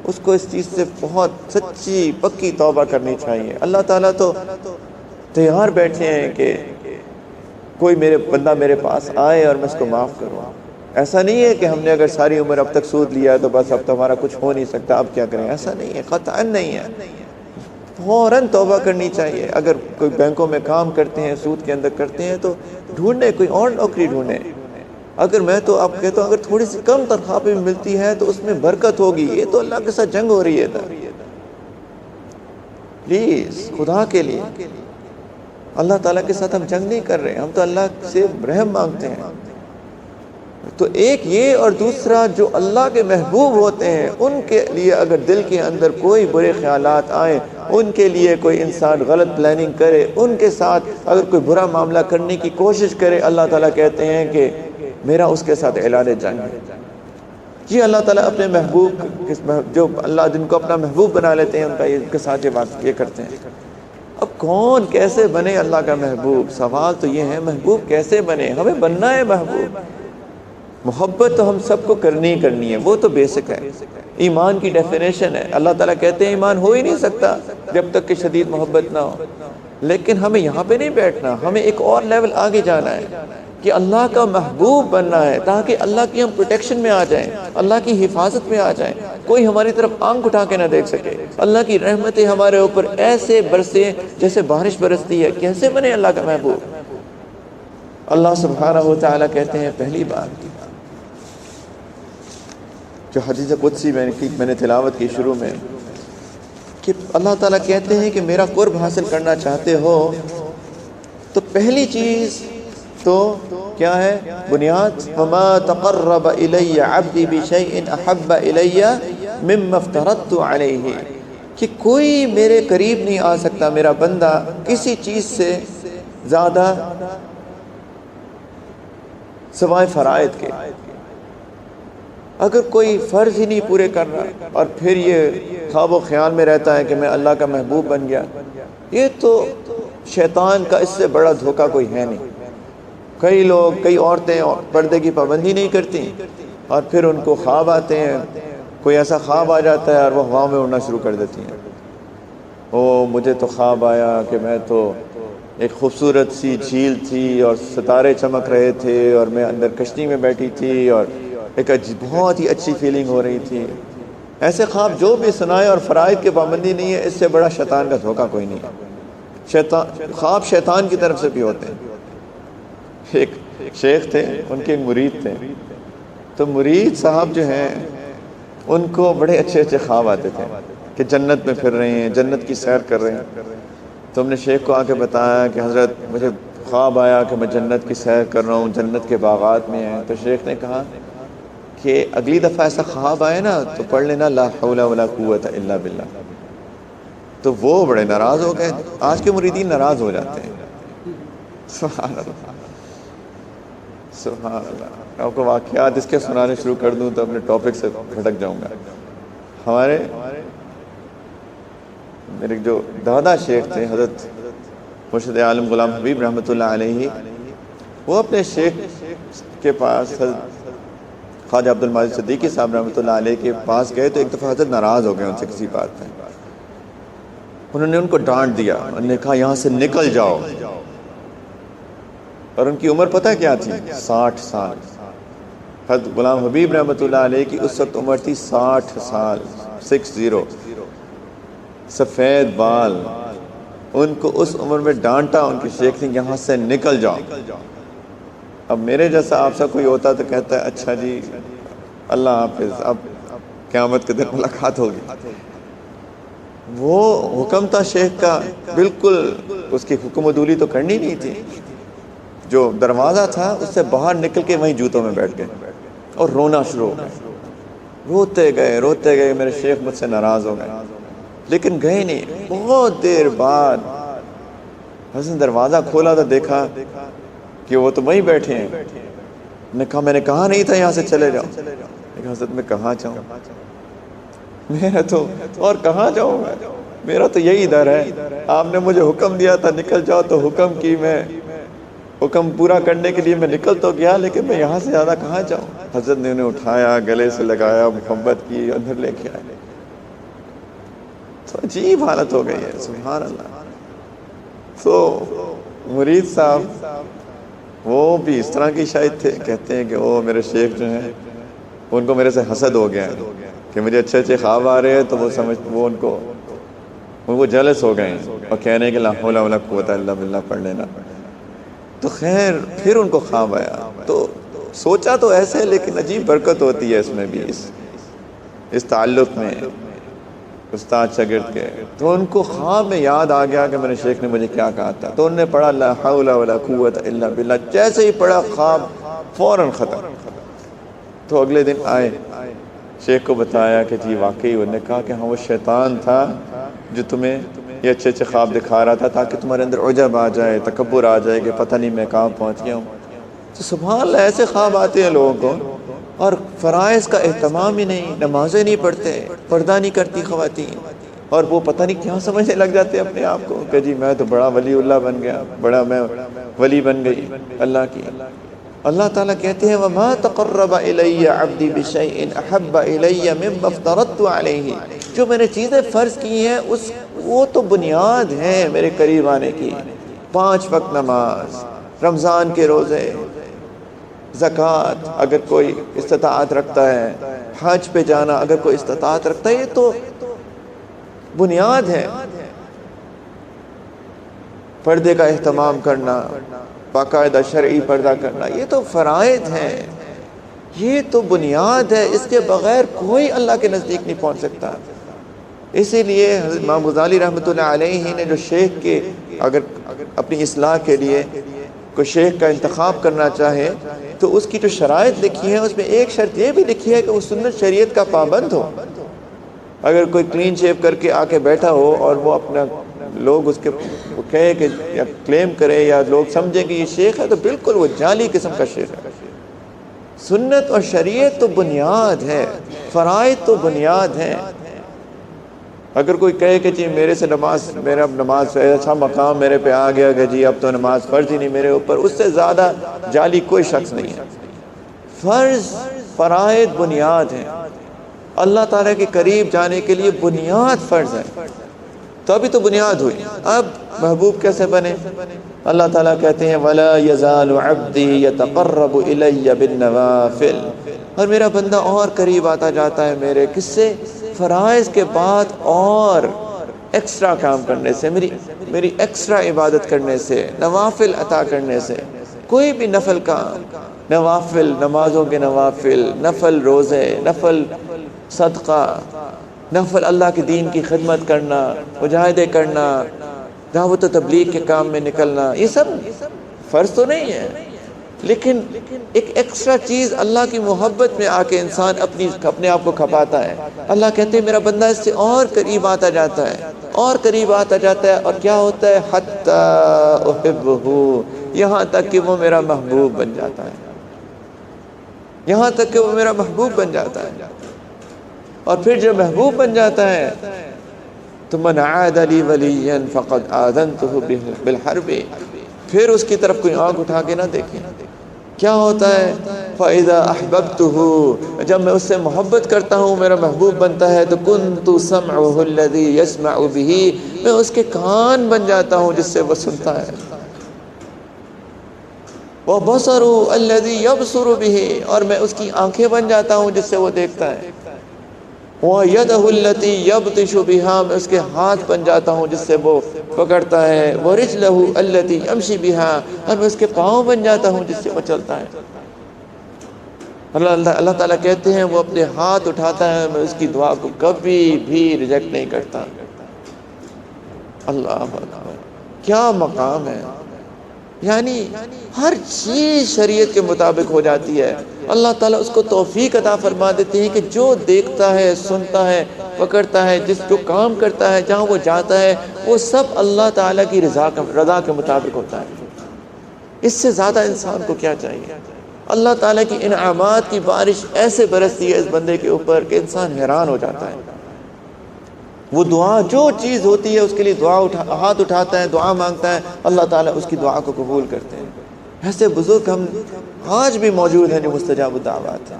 اس کو اس چیز سے بہت سچی پکی توبہ کرنی چاہیے۔ اللہ تعالیٰ تو تیار بیٹھے ہیں کہ کوئی بندہ میرے پاس آئے اور میں اس کو معاف کروں۔ ایسا نہیں ہے کہ ہم نے اگر ساری عمر اب تک سود لیا تو بس اب تو ہمارا کچھ ہو نہیں سکتا، اب کیا کریں، ایسا نہیں ہے، قطعاً نہیں ہے۔ فوراً توبہ کرنی چاہیے۔ اگر کوئی بینکوں میں کام کرتے ہیں، سود کے اندر کرتے ہیں، تو ڈھونڈیں، کوئی اور نوکری ڈھونڈیں۔ اگر میں تو آپ کہتا ہوں اگر تھوڑی سی کم تنخواہ بھی ملتی ہے تو اس میں برکت ہوگی۔ یہ تو اللہ کے ساتھ جنگ ہو رہی ہے پلیز خدا کے لیے، اللہ تعالیٰ کے ساتھ ہم جنگ نہیں کر رہے، ہم تو اللہ سے رحم مانگتے ہیں۔ تو ایک یہ، اور دوسرا جو اللہ کے محبوب ہوتے ہیں ان کے لیے اگر دل کے اندر کوئی برے خیالات آئیں، ان کے لیے کوئی انسان غلط پلاننگ کرے، ان کے ساتھ اگر کوئی برا معاملہ کرنے کی کوشش کرے، اللہ تعالیٰ کہتے ہیں کہ میرا اس کے ساتھ اعلان جنگ ہے۔ یہ اللہ تعالیٰ اپنے محبوب جو اللہ جن کو اپنا محبوب بنا لیتے ہیں ان کا ان کے ساتھ یہ کرتے ہیں۔ اب کون کیسے بنے اللہ کا محبوب؟ سوال تو یہ ہے محبوب کیسے بنے؟ ہمیں بننا ہے محبوب۔ محبت تو ہم سب کو کرنی ہے، وہ تو بیسک ہے، ایمان کی ڈیفینیشن ہے۔ اللہ تعالیٰ کہتے ہیں ایمان ہو ہی نہیں سکتا جب تک کہ شدید محبت نہ ہو۔ لیکن ہمیں یہاں پہ نہیں بیٹھنا، ہمیں ایک اور لیول آگے جانا ہے کہ اللہ کا محبوب بننا ہے، تاکہ اللہ کی ہم پروٹیکشن میں آ جائیں، اللہ کی حفاظت میں آ جائیں، کوئی ہماری طرف آنکھ اٹھا کے نہ دیکھ سکے، اللہ کی رحمتیں ہمارے اوپر ایسے برسیں جیسے بارش برستی ہے۔ کیسے بنے اللہ کا محبوب؟ اللہ سبحانہ و تعالیٰ کہتے ہیں پہلی بات جو حدیث قدسی میں نے تلاوت کی شروع میں، کہ اللہ تعالیٰ کہتے ہیں کہ میرا قرب حاصل کرنا چاہتے ہو تو پہلی چیز تو کیا ہے؟ بنیاد وَمَا تَقَرَّبَ إِلَيَّ عَبْدِي بِشَيْءٍ أَحَبَّ إِلَيَّ مِمَّا افْتَرَضْتُ عَلَيْهِ، کہ کوئی میرے قریب نہیں آ سکتا میرا بندہ کسی چیز سے زیادہ سوائے فرائض کے۔ اگر کوئی فرض ہی نہیں پورے کر رہا اور پھر یہ خواب و خیال میں رہتا ہے کہ میں اللہ کا محبوب بن گیا، یہ تو شیطان کا اس سے بڑا دھوکہ کوئی ہے نہیں۔ کئی لوگ، کئی عورتیں پردے کی پابندی نہیں کرتی اور پھر ان کو خواب آتے ہیں، کوئی ایسا خواب آ جاتا ہے اور وہ ہوا میں اڑنا شروع کر دیتی ہیں۔ مجھے تو خواب آیا کہ میں تو ایک خوبصورت سی جھیل تھی اور ستارے چمک رہے تھے اور میں اندر کشتی میں بیٹھی تھی اور ایک بہت ہی اچھی فیلنگ ہو رہی تھی۔ ایسے خواب جو بھی سنائے اور فرائض کی پابندی نہیں ہے، اس سے بڑا شیطان کا دھوکہ کوئی نہیں ہے۔ خواب شیطان کی طرف سے بھی ہوتے ہیں۔ ایک شیخ تھے، ان کے مرید تھے، تو مرید صاحب جو ہیں ان کو بڑے اچھے خواب آتے تھے کہ جنت میں پھر رہے ہیں، جنت کی سیر کر رہے ہیں۔ تو ہم نے شیخ کو آ کے بتایا کہ حضرت مجھے خواب آیا کہ میں جنت کی سیر کر رہا ہوں، جنت کے باغات میں ہیں۔ تو شیخ نے کہا کہ اگلی دفعہ ایسا خواب آئے نا تو پڑھ لینا لا حول ولا قوت الا باللہ۔ تو وہ بڑے ناراض ہو گئے۔ آج کے مریدین ناراض ہو جاتے ہیں۔ سبحان اللہ، سبحان اللہ۔ آپ کو واقعات اس کے سنانے شروع کر دوں تو اپنے ٹاپک سے بھٹک جاؤں گا۔ میرے جو دادا شیخ تھے حضرت مرشد عالم غلام حبیب رحمۃ اللہ علیہ، وہ اپنے شیخ کے پاس حضرت خواجہ عبد المجید صدیقی صاحب رحمۃ اللہ علیہ کے پاس گئے تو ایک دفعہ حضرت ناراض ہو گئے ان سے کسی بات پہ۔ انہوں نے ان کو ڈانٹ دیا، انہوں نے کہا یہاں سے نکل جاؤ۔ اور ان کی عمر پتہ کیا تھی؟ 60 سال۔ حضرت غلام حبیب رحمۃ اللہ علیہ کی اس وقت عمر تھی 60 سال، 60، سفید بال۔ ان کو اس عمر میں ڈانٹا ان کے شیخ نے، یہاں سے نکل جاؤ۔ اب میرے جیسا آپ سا کوئی ہوتا تو کہتا ہے اچھا جی اللہ حافظ، اب قیامت کے دن ملاقات ہوگی۔ وہ حکم تھا شیخ کا، بالکل اس کی حکم عدولی تو کرنی نہیں تھی۔ جو دروازہ تھا اس سے باہر نکل کے وہیں جوتوں میں بیٹھ گئے اور رونا شروع ہو گئے۔ روتے گئے میرے شیخ مجھ سے ناراض ہو گئے، لیکن گئے نہیں۔ بہت دیر بعد حسن دروازہ کھولا تو دیکھا کہ وہ تو وہیں بیٹھے ہیں۔ نے کہا میں نے کہا نہیں تھا یہاں سے چلے جاؤ۔ لیکن حضرت میں کہاں جاؤں، میرا تو اور کہاں جاؤں گا، میرا تو یہی در ہے۔ آپ نے مجھے حکم دیا تھا نکل جاؤ تو حکم کی، میں حکم پورا کرنے کے لیے میں نکل تو گیا، لیکن میں یہاں سے زیادہ کہاں جاؤں۔ حضرت نے انہیں اٹھایا، گلے سے لگایا، محبت کی، اندر لے کے آئے۔ تو عجیب حالت ہو گئی ہے، سبحان اللہ۔ تو مرید صاحب وہ بھی اس طرح کی شاید تھے، کہتے ہیں کہ وہ میرے شیخ جو ہیں ان کو میرے سے حسد ہو گیا ہے کہ مجھے اچھے خواب آ رہے ہیں، تو وہ ان کو جلس ہو گئے اور کہہ رہے ہیں کہ لا حول ولا قوت الا باللہ پڑھ لینا۔ تو خیر پھر ان کو خواب آیا، تو سوچا تو ایسے، لیکن عجیب برکت ہوتی ہے اس میں بھی، اس تعلق میں استاد شاگرد کے۔ تو ان کو خواب میں یاد آ گیا کہ میرے شیخ نے مجھے کیا کہا تھا، تو انہوں نے پڑھا لا حول ولا قوت الا باللہ۔ جیسے ہی پڑھا خواب فوراً ختم۔ تو اگلے دن آئے، شیخ کو بتایا کہ جی واقعی، انہوں نے کہا کہ ہاں وہ شیطان تھا جو تمہیں یہ اچھے خواب دکھا رہا تھا تاکہ تمہارے اندر عجب آ جائے، تکبر آ جائے کہ پتہ نہیں میں کہاں پہنچ گیا ہوں۔ تو سبحان اللہ ایسے خواب آتے ہیں لوگوں کو، اور فرائض کا اہتمام ہی نہیں، نمازیں نہیں پڑھتے، پردہ نہیں کرتی خواتین، اور وہ پتہ نہیں کیا سمجھنے لگ جاتے اپنے آپ کو کہ جی میں تو بڑا ولی اللہ بن گیا، بڑا میں ولی بن گئی اللہ کی۔ اللہ تعالیٰ کہتے ہیں وَمَا تَقَرَّبَ إِلَيَّ عَبْدِي بِشَيْءٍ أَحَبَّ إِلَيَّ مِمَّا افْتَرَضْتُ عَلَيْهِ، جو میں نے چیزیں فرض کی ہیں وہ تو بنیاد ہیں میرے قریب آنے کی، 5 وقت نماز، رمضان کے روزے، زکوٰۃ اگر کوئی استطاعت رکھتا ہے، حج پہ جانا اگر کوئی استطاعت رکھتا ہے، یہ تو بنیاد ہے۔ پردے کا اہتمام کرنا، باقاعدہ شرعی پردہ کرنا، یہ تو فرائض ہیں، یہ تو بنیاد ہے، اس کے بغیر کوئی اللہ کے نزدیک نہیں پہنچ سکتا۔ اسی لیے حضرت امام غزالی رحمۃ اللہ علیہ نے جو شیخ کے اگر اپنی اصلاح کے لیے کوئی شیخ کا انتخاب کرنا چاہے تو اس کی جو شرائط لکھی ہیں اس میں ایک شرط یہ بھی لکھی ہے کہ وہ سنت شریعت کا پابند ہو۔ اگر کوئی کلین شیپ کر کے آ کے بیٹھا ہو اور وہ اپنا لوگ اس کے کہے کہ یا کلیم کرے یا لوگ سمجھیں کہ یہ شیخ ہے، تو بالکل وہ جعلی قسم کا شیخ ہے۔ سنت اور شریعت تو بنیاد ہے، فرائض تو بنیاد ہیں۔ اگر کوئی کہے کہ جی میرے سے میرا نماز اچھا مقام میرے پہ آ گیا کہ جی اب تو نماز فرض ہی نہیں میرے اوپر، اس سے زیادہ جعلی کوئی شخص نہیں ہے۔ فرائض بنیاد ہیں، اللہ تعالیٰ کے قریب جانے کے لیے بنیاد فرض ہے، تو ابھی تو بنیاد ہوئی، اب محبوب کیسے بنے؟ اللہ تعالیٰ کہتے ہیں وَلَا يَزَالُ عَبْدِي يَتَقَرَّبُ إِلَيَّ بِالنَّوَافِلِ، اور میرا بندہ اور قریب آتا جاتا ہے میرے، کس سے؟ فرائض کے بعد اور ایکسٹرا کام کرنے سے، میری ایکسٹرا عبادت کرنے سے، نوافل عطا کرنے سے۔ کوئی بھی نفل کام، نوافل، نمازوں کے نوافل، نفل روزے، نفل صدقہ، نفل اللہ کے دین کی خدمت کرنا، مجاہدے کرنا، دعوت و تبلیغ کے کام میں نکلنا، یہ سب فرض تو نہیں ہے، لیکن ایک ایکسٹرا چیز اللہ کی محبت میں آ کے انسان اپنے آپ کو کھپاتا ہے۔ اللہ کہتے ہیں میرا بندہ اس سے اور قریب آتا جاتا ہے، اور قریب آتا جاتا ہے، اور کیا ہوتا ہے؟ حتی احبہ، یہاں تک کہ وہ میرا محبوب بن جاتا ہے، یہاں تک کہ وہ میرا محبوب بن جاتا ہے۔ اور پھر جب محبوب بن جاتا ہے تو من عاد لی ولیا فقد آذنتہ بالحرب، پھر اس کی طرف کوئی آنکھ اٹھا کے نہ دیکھے۔ کیا ہوتا ہے؟ فَإِذَا أَحْبَبْتُهُ، جب میں اس سے محبت کرتا ہوں، میرا محبوب بنتا ہے، تو كُنْتُ سَمْعُهُ الَّذِي يَسْمَعُ بِهِ، میں اس کے کان بن جاتا ہوں جس سے وہ سنتا ہے، وَبَصَرُهُ الَّذِي يَبْصُرُ بِهِ، اور میں اس کی آنکھیں بن جاتا ہوں جس سے وہ دیکھتا ہے، وَيَدَهُ الَّتِي يَبْطِشُ بِهَا، میں اس کے ہاتھ بن جاتا ہوں جس سے وہ پکڑتا ہے، وَرِجْلَهُ الَّتِي يَمْشِي بِهَا، اور میں اس کے پاؤں بن جاتا ہوں جس سے وہ چلتا ہے۔ اللہ تعالیٰ کہتے ہیں وہ اپنے ہاتھ اٹھاتا ہے، میں اس کی دعا کو کبھی بھی ریجیکٹ نہیں کرتا۔ اللہ اکبر، کیا مقام ہے! یعنی ہر چیز شریعت کے مطابق ہو جاتی ہے۔ اللہ تعالیٰ اس کو توفیق عطا فرما دیتے ہیں کہ جو دیکھتا ہے، سنتا ہے، پکڑتا ہے، جو کام کرتا ہے، جہاں وہ جاتا ہے، وہ سب اللہ تعالیٰ کی رضا کے مطابق ہوتا ہے۔ اس سے زیادہ انسان کو کیا چاہیے؟ اللہ تعالیٰ کی انعامات کی بارش ایسے برستی ہے اس بندے کے اوپر کہ انسان حیران ہو جاتا ہے۔ وہ دعا جو چیز ہوتی ہے اس کے لیے ہاتھ اٹھاتا ہے، دعا مانگتا ہے، اللہ تعالیٰ اس کی دعا کو قبول کرتے ہیں۔ ایسے بزرگ ہم آج بھی موجود ہیں جو مستجاب الدعوات ہیں،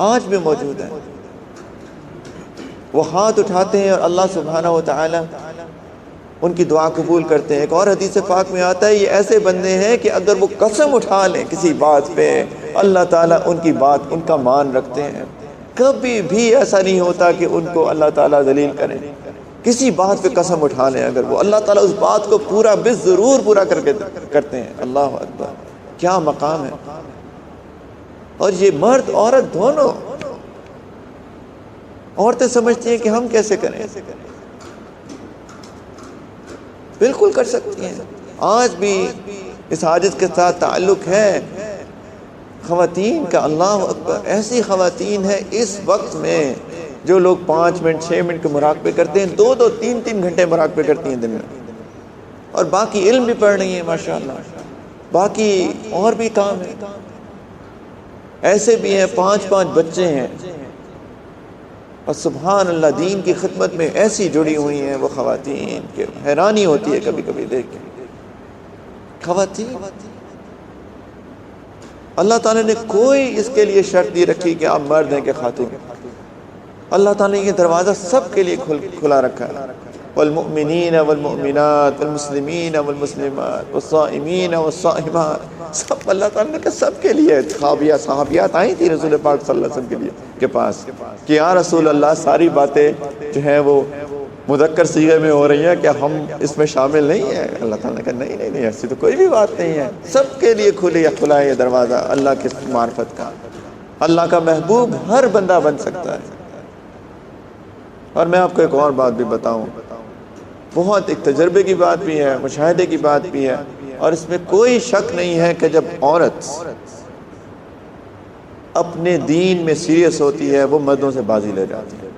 آج بھی موجود ہیں۔ وہ ہاتھ اٹھاتے ہیں اور اللہ سبحانہ و تعالیٰ ان کی دعا قبول کرتے ہیں۔ ایک اور حدیث پاک میں آتا ہے یہ ایسے بندے ہیں کہ اگر وہ قسم اٹھا لیں کسی بات پہ، اللہ تعالیٰ ان کی بات، ان کا مان رکھتے ہیں۔ کبھی بھی ایسا نہیں ہوتا کہ ان کو اللہ تعالیٰ ذلیل کریں۔ کسی بات پہ قسم اٹھا لیں اگر وہ، اللہ تعالیٰ اس بات کو پورا ضرور پورا کرتے ہیں۔ اللہ اکبر، کیا مقام ہے! اور یہ مرد عورت دونوں، عورتیں سمجھتی ہیں کہ ہم کیسے کریں، بالکل کر سکتی ہیں۔ آج بھی اس حاجت کے ساتھ تعلق ہے خواتین کا۔ اللہ اکبر، ایسی خواتین ہیں اس وقت میں جو لوگ 5 منٹ 6 منٹ کے مراقبے کرتے ہیں، 2 3 گھنٹے مراقبے کرتی ہیں دن میں، اور باقی علم بھی پڑھ رہی ہیں ماشاءاللہ۔ باقی اور بھی کام ہے. ایسے بھی ہیں 5 بچے ہیں اور سبحان اللہ دین کی خدمت میں ایسی جڑی ہوئی ہیں وہ خواتین کہ حیرانی ہوتی ہے کبھی کبھی دیکھ کے. خواتین اللہ تعالیٰ نے کوئی اس کے لیے شرط نہیں رکھی کہ آپ مرد ہیں کہ خاتون. اللہ تعالیٰ نے یہ دروازہ سب کے لیے کھلا رکھا ہے. والمؤمنین والمؤمنات والمسلمین والمسلمات والصائمین والصائمات، سب اللہ تعالیٰ نے کہا سب کے لیے. صحابیات آئی تھی رسول پاک صلی اللہ علیہ وسلم کے پاس کہ یا رسول اللہ ساری باتیں جو ہیں وہ مذکر صیغے میں ہو رہی ہیں، کیا ہم اس میں شامل نہیں ہیں؟ اللہ تعالیٰ نے کہا نہیں ایسی تو کوئی بھی بات نہیں ہے. سب کے لیے کھلا ہے یہ دروازہ اللہ کی معرفت کا. اللہ کا محبوب ہر بندہ بن سکتا ہے. اور میں آپ کو ایک اور بات بھی بتاؤں، بہت ایک تجربے کی بات بھی ہے، مشاہدے کی بات بھی ہے، اور اس میں کوئی شک نہیں ہے کہ جب عورت اپنے دین میں سیریس ہوتی ہے وہ مردوں سے بازی لے جاتی ہے.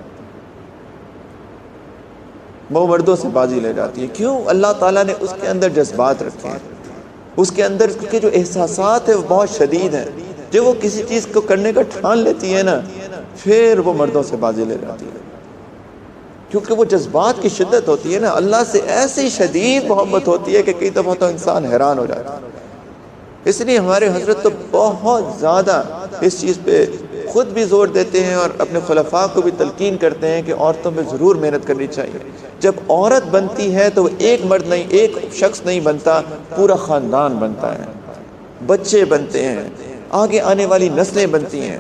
وہ مردوں سے بازی لے جاتی ہے. کیوں؟ اللہ تعالیٰ نے اس کے اندر جذبات رکھے ہیں، اس کے اندر کے جو احساسات ہیں وہ بہت شدید ہیں. جب وہ کسی چیز کو کرنے کا ٹھان لیتی ہے نا پھر وہ مردوں سے بازی لے جاتی ہے، کیونکہ وہ جذبات کی شدت ہوتی ہے نا. اللہ سے ایسی شدید محبت ہوتی ہے کہ کئی دفعہ تو انسان حیران ہو جاتا ہے. اس لیے ہمارے حضرت تو بہت زیادہ اس چیز پہ خود بھی زور دیتے ہیں اور اپنے خلفاء کو بھی تلقین کرتے ہیں کہ عورتوں پہ ضرور محنت کرنی چاہیے. جب عورت بنتی ہے تو وہ ایک مرد نہیں، ایک شخص نہیں بنتا، پورا خاندان بنتا ہے، بچے بنتے ہیں، آگے آنے والی نسلیں بنتی ہیں.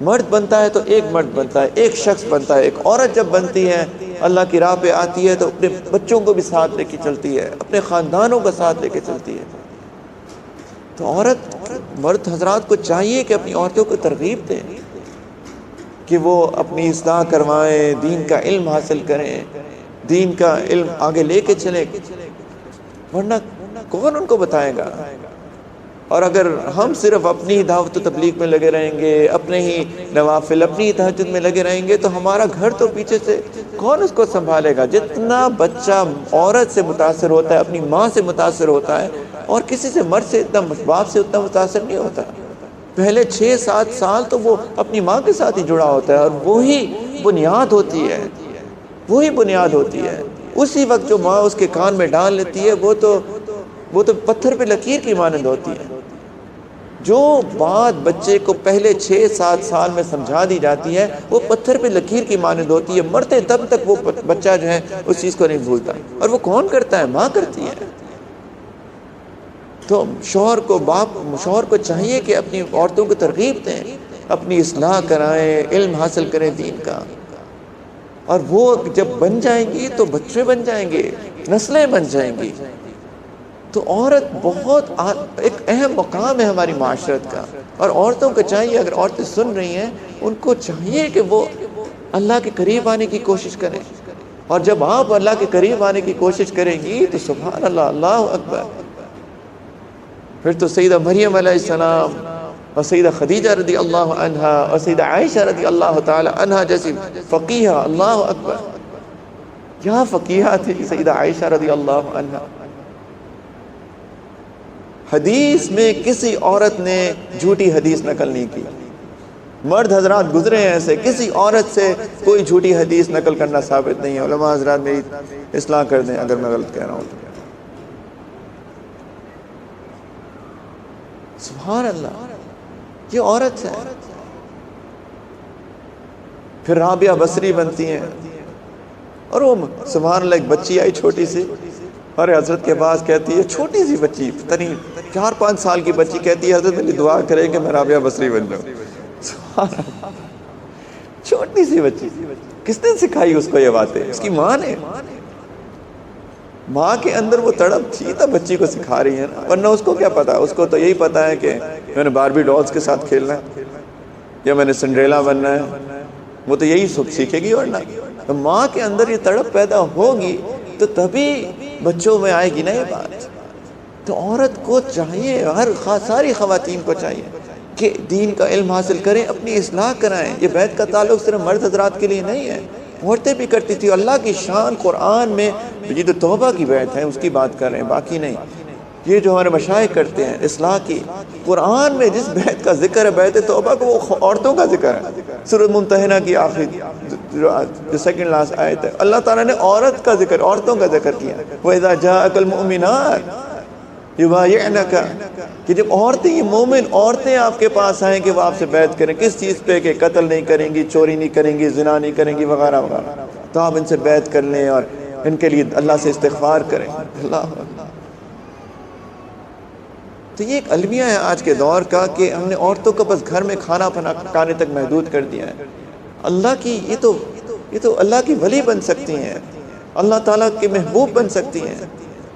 مرد بنتا ہے تو ایک مرد بنتا ہے، ایک شخص بنتا ہے. ایک عورت جب بنتی ہے اللہ کی راہ پہ آتی ہے تو اپنے بچوں کو بھی ساتھ لے کے چلتی ہے، اپنے خاندانوں کا ساتھ لے کے چلتی ہے. تو مرد حضرات کو چاہیے کہ اپنی عورتوں کو ترغیب دیں کہ وہ اپنی اصلاح کروائیں، دین کا علم حاصل کریں، دین کا علم آگے لے کے چلیں، ورنہ کون ان کو بتائے گا؟ اور اگر ہم صرف اپنی دعوت و تبلیغ میں لگے رہیں گے، اپنے ہی نوافل، اپنی تہجد میں لگے رہیں گے تو ہمارا گھر تو پیچھے سے کون اس کو سنبھالے گا؟ جتنا بچہ عورت سے متاثر ہوتا ہے، اپنی ماں سے متاثر ہوتا ہے، اور کسی سے مرد سے باپ سے اتنا متاثر نہیں ہوتا. پہلے 6-7 سال تو وہ اپنی ماں کے ساتھ ہی جڑا ہوتا ہے، اور وہی بنیاد ہوتی ہے، وہی بنیاد ہوتی ہے. اسی وقت جو ماں اس کے کان میں ڈال لیتی ہے وہ تو پتھر پہ لکیر کی مانند ہوتی ہے. جو بات بچے کو پہلے 6-7 سال میں سمجھا دی جاتی ہے وہ پتھر پہ لکیر کی مانند ہوتی ہے. مرتے تب تک وہ بچہ جو ہے اس چیز کو نہیں بھولتا. اور وہ کون کرتا ہے؟ ماں کرتی ہے. تو شوہر کو چاہیے کہ اپنی عورتوں کو ترغیب دیں، اپنی اصلاح کرائیں، علم حاصل کریں دین کا. اور وہ جب بن جائیں گی تو بچے بن جائیں گے، نسلیں بن جائیں گی. تو عورت بہت ایک اہم مقام ہے ہماری معاشرت کا. اور عورتوں کو چاہیے، اگر عورتیں سن رہی ہیں ان کو چاہیے کہ وہ اللہ کے قریب آنے کی کوشش کریں. اور جب آپ اللہ کے قریب آنے کی کوشش کریں گی تو سبحان اللہ، اللہ اکبر، پھر تو سیدہ مریم علیہ السلام اور سیدہ خدیجہ رضی اللہ عنہا اور سیدہ عائشہ رضی اللہ تعالی عنہا جیسی فقیہ، اللہ اکبر، کیا فقیہ تھی سیدہ عائشہ رضی اللہ عنہا. حدیث میں کسی عورت نے جھوٹی حدیث نقل نہیں کی. مرد حضرات گزرے ہیں ایسے، کسی عورت سے کوئی جھوٹی حدیث نقل کرنا ثابت نہیں ہے. علماء حضرات میری اصلاح کر دیں اگر میں غلط کہہ رہا ہوں. سبحان اللہ، یہ عورت ہے. پھر رابعہ بصری بنتی ہیں، اور وہ سبحان اللہ ایک بچی آئی چھوٹی سی، اور حضرت کے پاس کہتی ہے، چھوٹی سی بچی، پتہ نہیں 4-5 سال کی بچی، کہتی ہے حضرت میری دعا کریں کہ میں رابعہ بصری بن جاؤں. سبحان اللہ، چھوٹی سی بچی، کس نے سکھائی اس کو یہ باتیں؟ اس کی ماں نے. ماں کے اندر وہ تڑپ تھی تو بچی کو سکھا رہی ہے نا، ورنہ اس کو کیا پتا؟ اس کو تو یہی پتا ہے کہ میں نے باربی ڈالز کے ساتھ کھیلنا ہے یا میں نے سنڈریلا بننا ہے. وہ تو یہی سب سیکھے گی. ورنہ تو ماں کے اندر یہ تڑپ پیدا ہوگی تو تبھی بچوں میں آئے گی نا یہ بات. تو عورت کو چاہیے، ساری خواتین کو چاہیے کہ دین کا علم حاصل کریں، اپنی اصلاح کرائیں. یہ بیت کا تعلق صرف مرد حضرات کے لیے نہیں ہے، عورتیں بھی کرتی تھی. اللہ کی شان قرآن میں، یہ تو توبہ کی بیت ہے اس کی بات کر رہے ہیں، باقی نہیں. یہ جو ہمارے مشائخ کرتے ہیں اصلاح کی، قرآن میں جس بیت کا ذکر ہے بیت توبہ کو، وہ عورتوں کا ذکر ہے۔ سورۃ ممتحنہ کی آخری جو سیکنڈ لاسٹ آیت ہے، اللہ تعالیٰ نے عورت کا ذکر، عورتوں کا ذکر کیا۔ وَإِذَا جَاءَكَ الْمُؤْمِنَاتُ يُبَايِعْنَكَ، کہ جب عورتیں، یہ مومن عورتیں آپ کے پاس آئیں کہ وہ آپ سے بیعت کریں، کس چیز پہ؟ کہ قتل نہیں کریں گی، چوری نہیں کریں گی، زنا نہیں کریں گی، وغیرہ وغیرہ، تو آپ ان سے بیعت کر لیں اور ان کے لیے اللہ سے استغفار کریں۔ اللہ، تو یہ ایک المیہ ہے آج کے دور کا کہ ہم نے عورتوں کو بس گھر میں کھانا پکانے تک محدود کر دیا ہے۔ اللہ کی یہ تو اللہ کی ولی بن سکتی ہیں، اللہ تعالیٰ کے محبوب بن سکتی ہیں،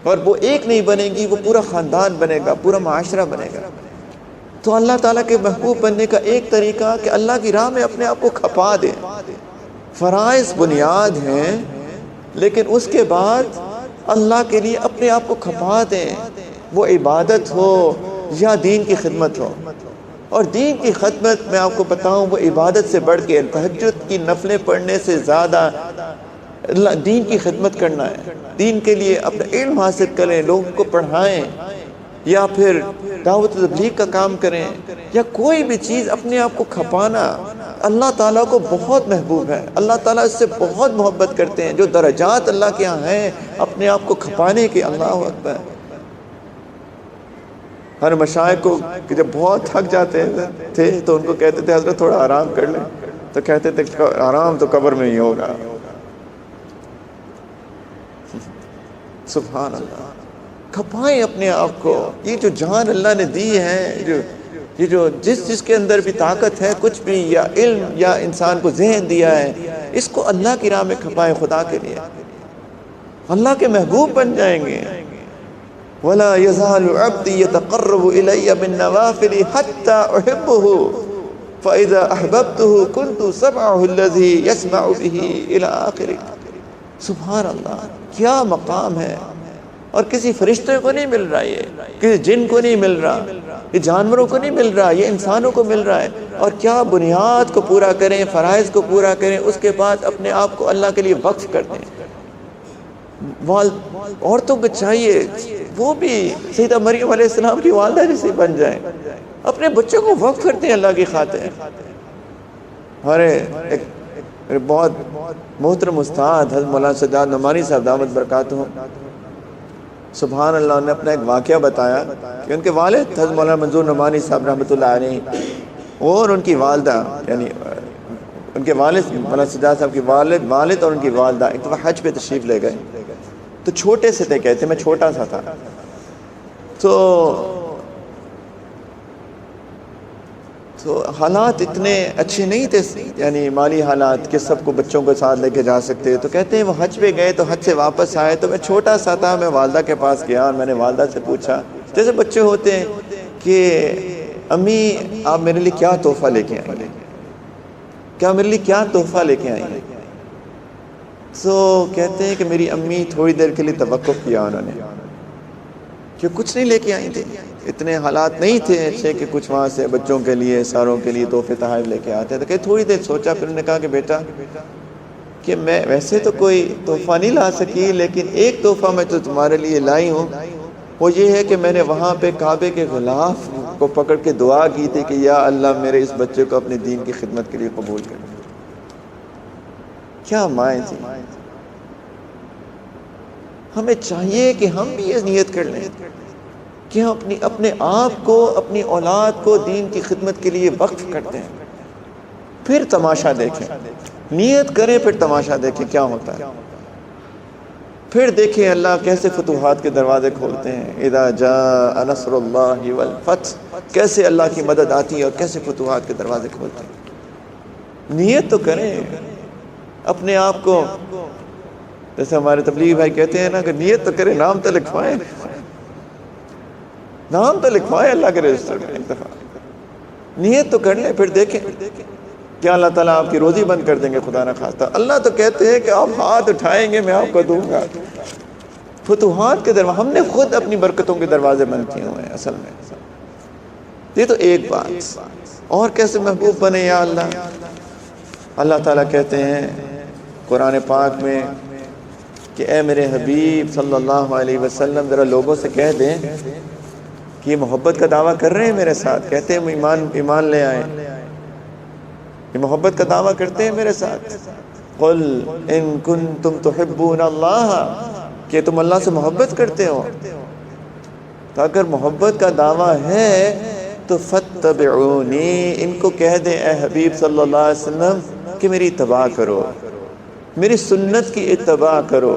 اور وہ ایک نہیں بنے گی، وہ پورا خاندان بنے گا، پورا معاشرہ بنے گا۔ تو اللہ تعالیٰ کے محبوب بننے کا ایک طریقہ کہ اللہ کی راہ میں اپنے آپ کو کھپا دیں۔ فرائض بنیاد ہیں، لیکن اس کے بعد اللہ کے لیے اپنے آپ کو کھپا دیں، وہ عبادت ہو یا دین کی خدمت ہو۔ اور دین کی خدمت میں آپ کو بتاؤں، وہ عبادت سے بڑھ کے، تہجد کی نفلیں پڑھنے سے زیادہ دین کی خدمت کرنا ہے۔ دین کے لیے اپنا علم حاصل کریں، لوگوں کو پڑھائیں، یا پھر دعوت و تبلیغ کا کام کریں، یا کوئی بھی چیز اپنے آپ کو کھپانا اللہ تعالیٰ کو بہت محبوب ہے۔ اللہ تعالیٰ اس سے بہت محبت کرتے ہیں۔ جو درجات اللہ کے ہاں ہیں اپنے آپ کو کھپانے کے، اللہ اکبر۔ ہر مشائخ کو کہ جب بہت تھک جاتے تھے تو ان کو کہتے تھے حضرت تھوڑا آرام کر لیں، تو کہتے تھے آرام تو قبر میں ہی ہوگا۔ سبحان اللہ، کھپائیں اپنے آپ کو۔ یہ جو جان اللہ نے دی ہے، یہ جو جس کے اندر بھی طاقت ہے، کچھ بھی، یا علم یا انسان کو ذہن دیا ہے، اس کو اللہ کی راہ میں کھپائیں، خدا کے لیے، اللہ کے محبوب بن جائیں گے۔ وَلَا يَزَالُ عَبْدِي يَتَقَرَّبُ إِلَيَّ بِالنَّوَافِلِ حَتَّى أُحِبَّهُ فَإِذَا أَحْبَبْتُهُ كُنْتُ سَمْعَهُ الَّذِي يَسْمَعُ بِهِ إِلَىٰ آخِرِهِ۔ سبحان اللہ، کیا مقام ہے! اور کسی فرشتے کو نہیں مل رہا، یہ کسی جن کو نہیں مل رہا، یہ جانوروں کو نہیں مل رہا، یہ انسانوں کو مل رہا ہے۔ اور کیا بنیاد کو پورا کریں، فرائض کو پورا کریں، اس کے بعد اپنے آپ کو اللہ کے لیے وقف کر دیں۔ عورتوں کو چاہیے وہ بھی سیدہ مریم علیہ السلام کی والدہ جیسے بن جائیں، اپنے بچوں کو وقف کرتے ہیں اللہ کی خاطر۔ ہمارے ایک بہت محترم استاد حضرت مولانا سجاد نعمانی صاحب دامت برکاتہ، سبحان اللہ، انہوں نے اپنا ایک واقعہ بتایا کہ ان کے والد حضرت مولانا منظور نعمانی صاحب رحمۃ اللہ علیہ اور ان کی والدہ، یعنی ان کے والد مولانا سجاد صاحب کے والد اور ان کی والدہ ایک دفعہ حج پہ تشریف لے گئے، تو چھوٹے سے تھے، کہتے میں چھوٹا سا تھا، تو حالات اتنے اچھے نہیں تھے، یعنی مالی حالات کہ سب کو بچوں کو ساتھ لے کے جا سکتے، تو کہتے ہیں وہ حج پہ گئے، تو حج سے واپس آئے تو میں چھوٹا سا تھا، میں والدہ کے پاس گیا اور میں نے والدہ سے پوچھا، جیسے بچے ہوتے ہیں کہ امی آپ میرے لیے کیا تحفہ لے کے آئیں گے، کیا میرے لیے کیا تحفہ لے کے آئیں گے؟ تو کہتے ہیں کہ میری امی تھوڑی دیر کے لیے توقف کیا انہوں نے، کہ کچھ نہیں لے کے آئی تھی، اتنے حالات نہیں تھے اچھے کہ کچھ وہاں سے بچوں کے لیے ساروں کہ لیے تحفے تحائف لے کے آتے، تو کہ تھوڑی دیر سوچا، پھر انہوں نے کہا کہ بیٹا کہ میں ویسے تو کوئی تحفہ نہیں لا سکی، لیکن ایک تحفہ میں تو تمہارے لیے لائی ہوں، وہ یہ ہے کہ میں نے وہاں پہ کعبے کے غلاف کو پکڑ کے دعا کی تھی کہ یا اللہ میرے اس بچے کو اپنے دین کی خدمت کے لیے قبول کر۔ کیا مائیں تھی! ہمیں چاہیے کہ ہم بھی یہ نیت کر لیں کہ ہم اپنے آپ کو، اپنی اولاد کو دین کی خدمت کے لیے وقف کرتے ہیں، پھر تماشا دیکھیں، نیت کریں پھر تماشا دیکھیں کیا ہوتا ہے، پھر دیکھیں اللہ کیسے فتوحات کے دروازے کھولتے ہیں، اذا جاء نصر اللہ والفتح، کیسے اللہ کی مدد آتی ہے اور کیسے فتوحات کے دروازے کھولتے ہیں۔ نیت تو کریں اپنے آپ کو، جیسے ہمارے تبلیغی بھائی کہتے ہیں نا کہ نیت تو کریں، نام تو لکھوائیں، نام تو لکھوائیں اللہ کے رجسٹر میں، ایک دفعہ نیت تو کر لیں، پھر دیکھیں کیا اللہ تعالیٰ آپ کی روزی بند کر دیں گے خدا نہ خواستہ۔ اللہ تو کہتے ہیں کہ آپ ہاتھ اٹھائیں گے میں آپ کو دوں گا۔ فتوحات کے دروازے ہم نے خود اپنی برکتوں کے دروازے بند کیے ہوئے ہیں اصل میں۔ یہ تو ایک بات، اور کیسے محبوب بنے یا اللہ۔ اللہ تعالیٰ کہتے ہیں قرآن پاک میں کہ اے میرے حبیب صلی اللہ علیہ وسلم ذرا لوگوں سے کہہ دیں کہ یہ محبت کا دعویٰ کر رہے ہیں میرے ساتھ، کہتے ہیں ایمان لے آئیں، یہ محبت کا دعویٰ کرتے ہیں میرے ساتھ. قل ان کنتم تحبون اللہ، کہ تم اللہ سے محبت کرتے ہو، تو اگر محبت کا دعویٰ ہے تو فاتبعونی، ان کو کہہ دیں اے حبیب صلی اللہ علیہ وسلم کہ میری اتباع کرو، میری سنت کی اتباع کرو.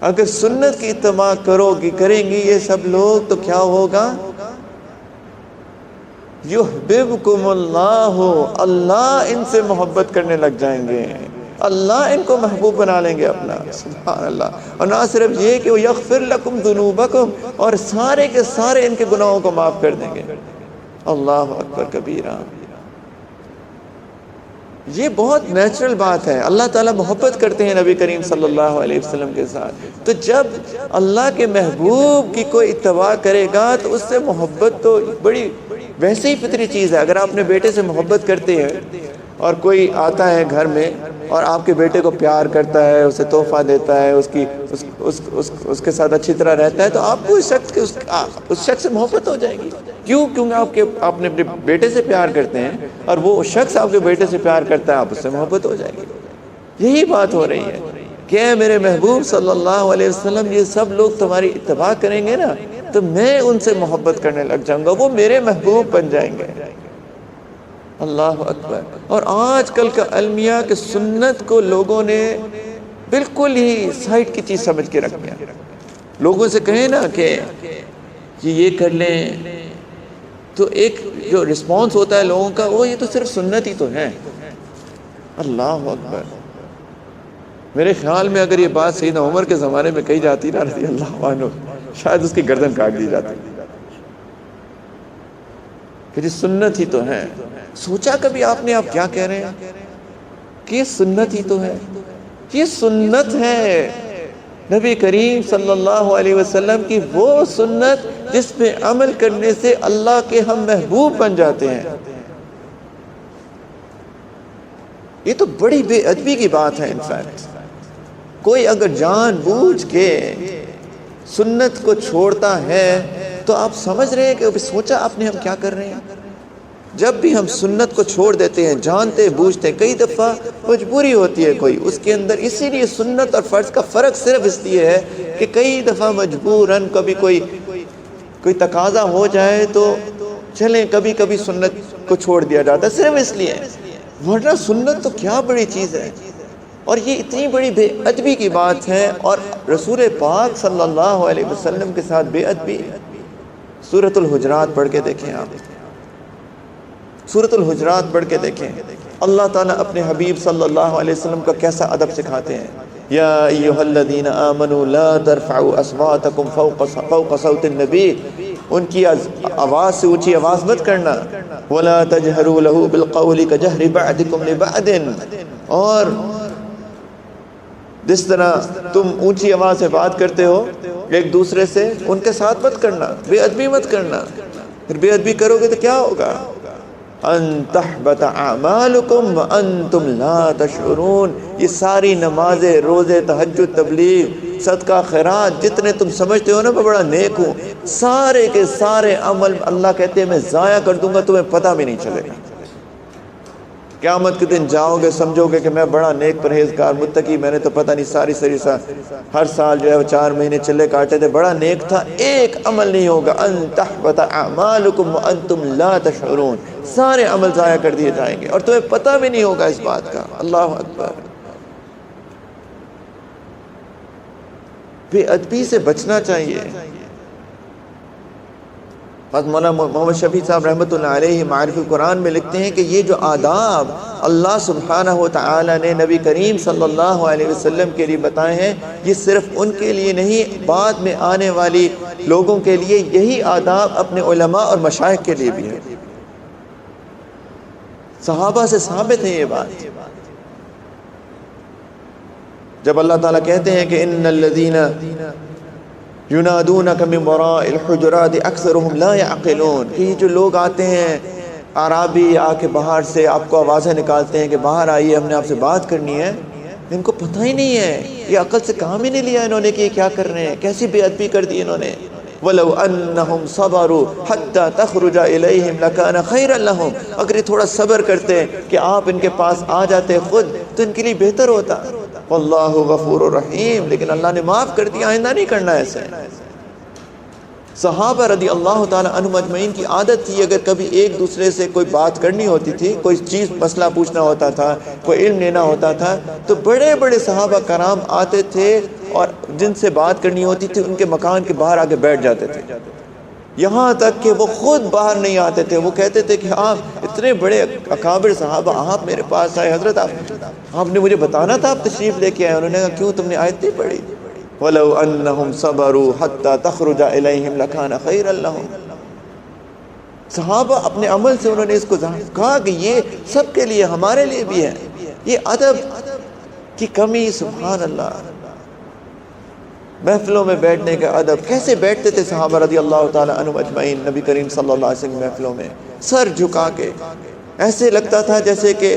اگر سنت کی اتباع کریں گی یہ سب لوگ تو کیا ہوگا؟ یحببکم اللہ، اللہ ان سے محبت کرنے لگ جائیں گے، اللہ ان کو محبوب بنا لیں گے اپنا. سبحان اللہ. اور نہ صرف یہ کہ وہ یغفر لکم ذنوبکم، اور سارے کے سارے ان کے گناہوں کو معاف کر دیں گے. اللہ اکبر کبیرہ. یہ بہت نیچرل بات ہے. اللہ تعالیٰ محبت کرتے ہیں نبی کریم صلی اللہ علیہ وسلم کے ساتھ. تو جب اللہ کے محبوب کی کوئی اتباع کرے گا تو اس سے محبت تو بڑی ویسے ہی فطری چیز ہے. اگر آپ اپنے بیٹے سے محبت کرتے ہیں اور کوئی آتا ہے گھر میں اور آپ کے بیٹے کو پیار کرتا ہے، اسے تحفہ دیتا ہے، اس کے ساتھ اچھی طرح رہتا ہے، تو آپ کو اس شخص سے محبت ہو جائے گی. کیونکہ آپ نے اپنے بیٹے سے پیار کرتے ہیں اور وہ شخص آپ کے بیٹے سے پیار کرتا ہے، آپ اس سے محبت ہو جائے گی. یہی بات ہو رہی ہے کہ اے میرے محبوب صلی اللہ علیہ وسلم یہ سب لوگ تمہاری اتباع کریں گے نا تو میں ان سے محبت کرنے لگ جاؤں گا، وہ میرے محبوب بن جائیں گے. اللہ اکبر. اور آج کل کا المیہ کہ سنت کو لوگوں نے بالکل ہی سائٹ کی چیز سمجھ کے رکھ دیا. لوگوں سے کہیں نا کہ یہ کر لیں تو ایک جو رسپانس ہوتا ہے لوگوں کا وہ یہ تو صرف سنت ہی تو ہے. اللہ اکبر. میرے خیال میں اگر یہ بات سیدنا عمر کے زمانے میں کہی جاتی نا رضی اللہ عنہ، شاید اس کی گردن کاٹ دی جاتی کہ یہ سنت ہی تو ہے. سوچا کبھی آپ نے آپ کیا کہہ رہے ہیں کہ یہ سنت ہی تو ہے؟ یہ سنت ہے نبی کریم صلی اللہ علیہ وسلم کی وہ سنت جس پہ عمل کرنے سے اللہ کے ہم محبوب بن جاتے ہیں. یہ تو بڑی بے ادبی کی بات ہے. انفیکٹ کوئی اگر جان بوجھ کے سنت کو چھوڑتا ہے تو آپ سمجھ رہے ہیں کہ سوچا آپ نے ہم کیا کر رہے ہیں. جب بھی ہم سنت کو چھوڑ دیتے ہیں جانتے بوجھتے، کئی دفعہ مجبوری ہوتی ہے کوئی اس کے اندر. اسی لیے سنت اور فرض کا فرق صرف اس لیے ہے کہ کئی دفعہ مجبوراً کبھی کوئی تقاضا ہو جائے تو چلیں، کبھی کبھی سنت کو چھوڑ دیا جاتا ہے صرف اس لیے. ورنہ سنت تو کیا بڑی چیز ہے. اور یہ اتنی بڑی بے ادبی کی بات ہے اور رسول پاک صلی اللہ علیہ وسلم کے ساتھ بے ادبی. سورۃ الحجرات پڑھ کے دیکھیں آپ، سورۃ الحجرات پڑھ کے دیکھیں اللہ تعالیٰ اپنے حبیب صلی اللہ علیہ وسلم کا کیسا ادب سکھاتے ہیں. یا ایھا الذین آمنوا لا ترفعوا اصواتکم فوق صوت النبی، ان کی آواز سے اونچی آواز مت کرنا. ولا تجہروا له بالقول کجہر بعضکم لبعض، اور جس طرح تم اونچی آواز سے بات کرتے ہو ایک دوسرے سے ان کے ساتھ مت کرنا، بے ادبی مت کرنا. پھر بے ادبی کرو گے تو کیا ہوگا؟ ان تحبط اعمالکم وانتم لا تشعرون. یہ ساری نمازیں، روزے، تہجد، تبلیغ، صدقہ، خیرات جتنے تم سمجھتے ہو نا میں بڑا نیک ہوں، سارے کے سارے عمل اللہ کہتے ہیں میں ضائع کر دوں گا، تمہیں پتہ بھی نہیں چلے گا. قیامت کے دن جاؤ گے سمجھو گے کہ میں بڑا نیک پرہیزگار متقی، میں نے تو پتہ نہیں ساری ہر سال جو ہے 4 مہینے چلے کاٹے تھے، بڑا نیک تھا، ایک عمل نہیں ہوگا. ان تحبط اعمالکم وانتم لا تشعرون، سارے عمل ضائع کر دیے جائیں گے اور تمہیں پتہ بھی نہیں ہوگا اس بات کا. اللہ اکبر. بے ادبی سے بچنا چاہیے. مولانا محمد شفیع صاحب رحمۃ اللہ علیہ معارف القرآن میں لکھتے ہیں کہ یہ جو آداب اللہ سبحانہ و تعالی نے نبی کریم صلی اللہ علیہ وسلم کے لیے بتائے ہیں، یہ صرف ان کے لیے نہیں، بعد میں آنے والی لوگوں کے لیے یہی آداب اپنے علماء اور مشائخ کے لیے بھی ہے. صحابہ سے ثابت ہے یہ بات. جب اللہ تعالیٰ کہتے ہیں کہ ان الذین ینادونک من وراء الحجرات اکثرهم لا یعقلون، کہ یہ جو لوگ آتے ہیں اعرابی آ کے باہر سے آپ کو آوازیں نکالتے ہیں کہ باہر آئیے ہم نے آپ سے بات کرنی ہے، ان کو پتہ ہی نہیں ہے، یہ عقل سے کام ہی نہیں لیا انہوں نے کہ یہ کیا کر رہے ہیں، کیسی بے ادبی کر دی انہوں نے۔ وَلَوْ أَنَّهُمْ صَبَرُوا حَتَّى تَخْرُجَ إِلَيْهِمْ لَكَانَ خَيْرًا لَهُمْ، اگر یہ تھوڑا صبر کرتے کہ آپ ان کے پاس آ جاتے خود تو ان کے لیے بہتر ہوتا۔ وَاللَّهُ غَفُورٌ رَحِيمٌ، لیکن اللہ نے معاف کر دیا، آئندہ نہیں کرنا ایسے۔ صحابہ رضی اللہ تعالی عنہم اجمعین کی عادت تھی، اگر کبھی ایک دوسرے سے کوئی بات کرنی ہوتی تھی، کوئی چیز مسئلہ پوچھنا ہوتا تھا، کوئی علم لینا ہوتا تھا، تو بڑے بڑے صحابہ کرام آتے تھے اور جن سے بات کرنی ہوتی تھی ان کے مکان کے باہر آ کے بیٹھ جاتے تھے، یہاں تک کہ وہ خود باہر نہیں آتے تھے۔ وہ کہتے تھے کہ آپ اتنے بڑے اکابر صحابہ، آپ میرے پاس آئے، حضرت آپ نے مجھے بتانا تھا آپ تشریف لے کے آئے۔ انہوں نے کہا کیوں، تم نے آیت نہیں پڑھی؟ وَلَوْ أَنَّهُمْ صَبَرُوا حَتَّى تَخْرُجَ إِلَيْهِمْ لَكَانَ خَيْرًا لَهُمْ۔ صحابہ اپنے عمل سے انہوں نے اس کو کہا کہ یہ سب کے لیے، ہمارے لیے بھی ہے۔ یہ ادب کی کمی، سبحان اللہ۔ محفلوں میں بیٹھنے کا ادب، کیسے بیٹھتے تھے صحابہ رضی اللہ تعالی عنہم اجمعین نبی کریم صلی اللہ علیہ وسلم محفلوں میں، سر جھکا کے، ایسے لگتا تھا جیسے کہ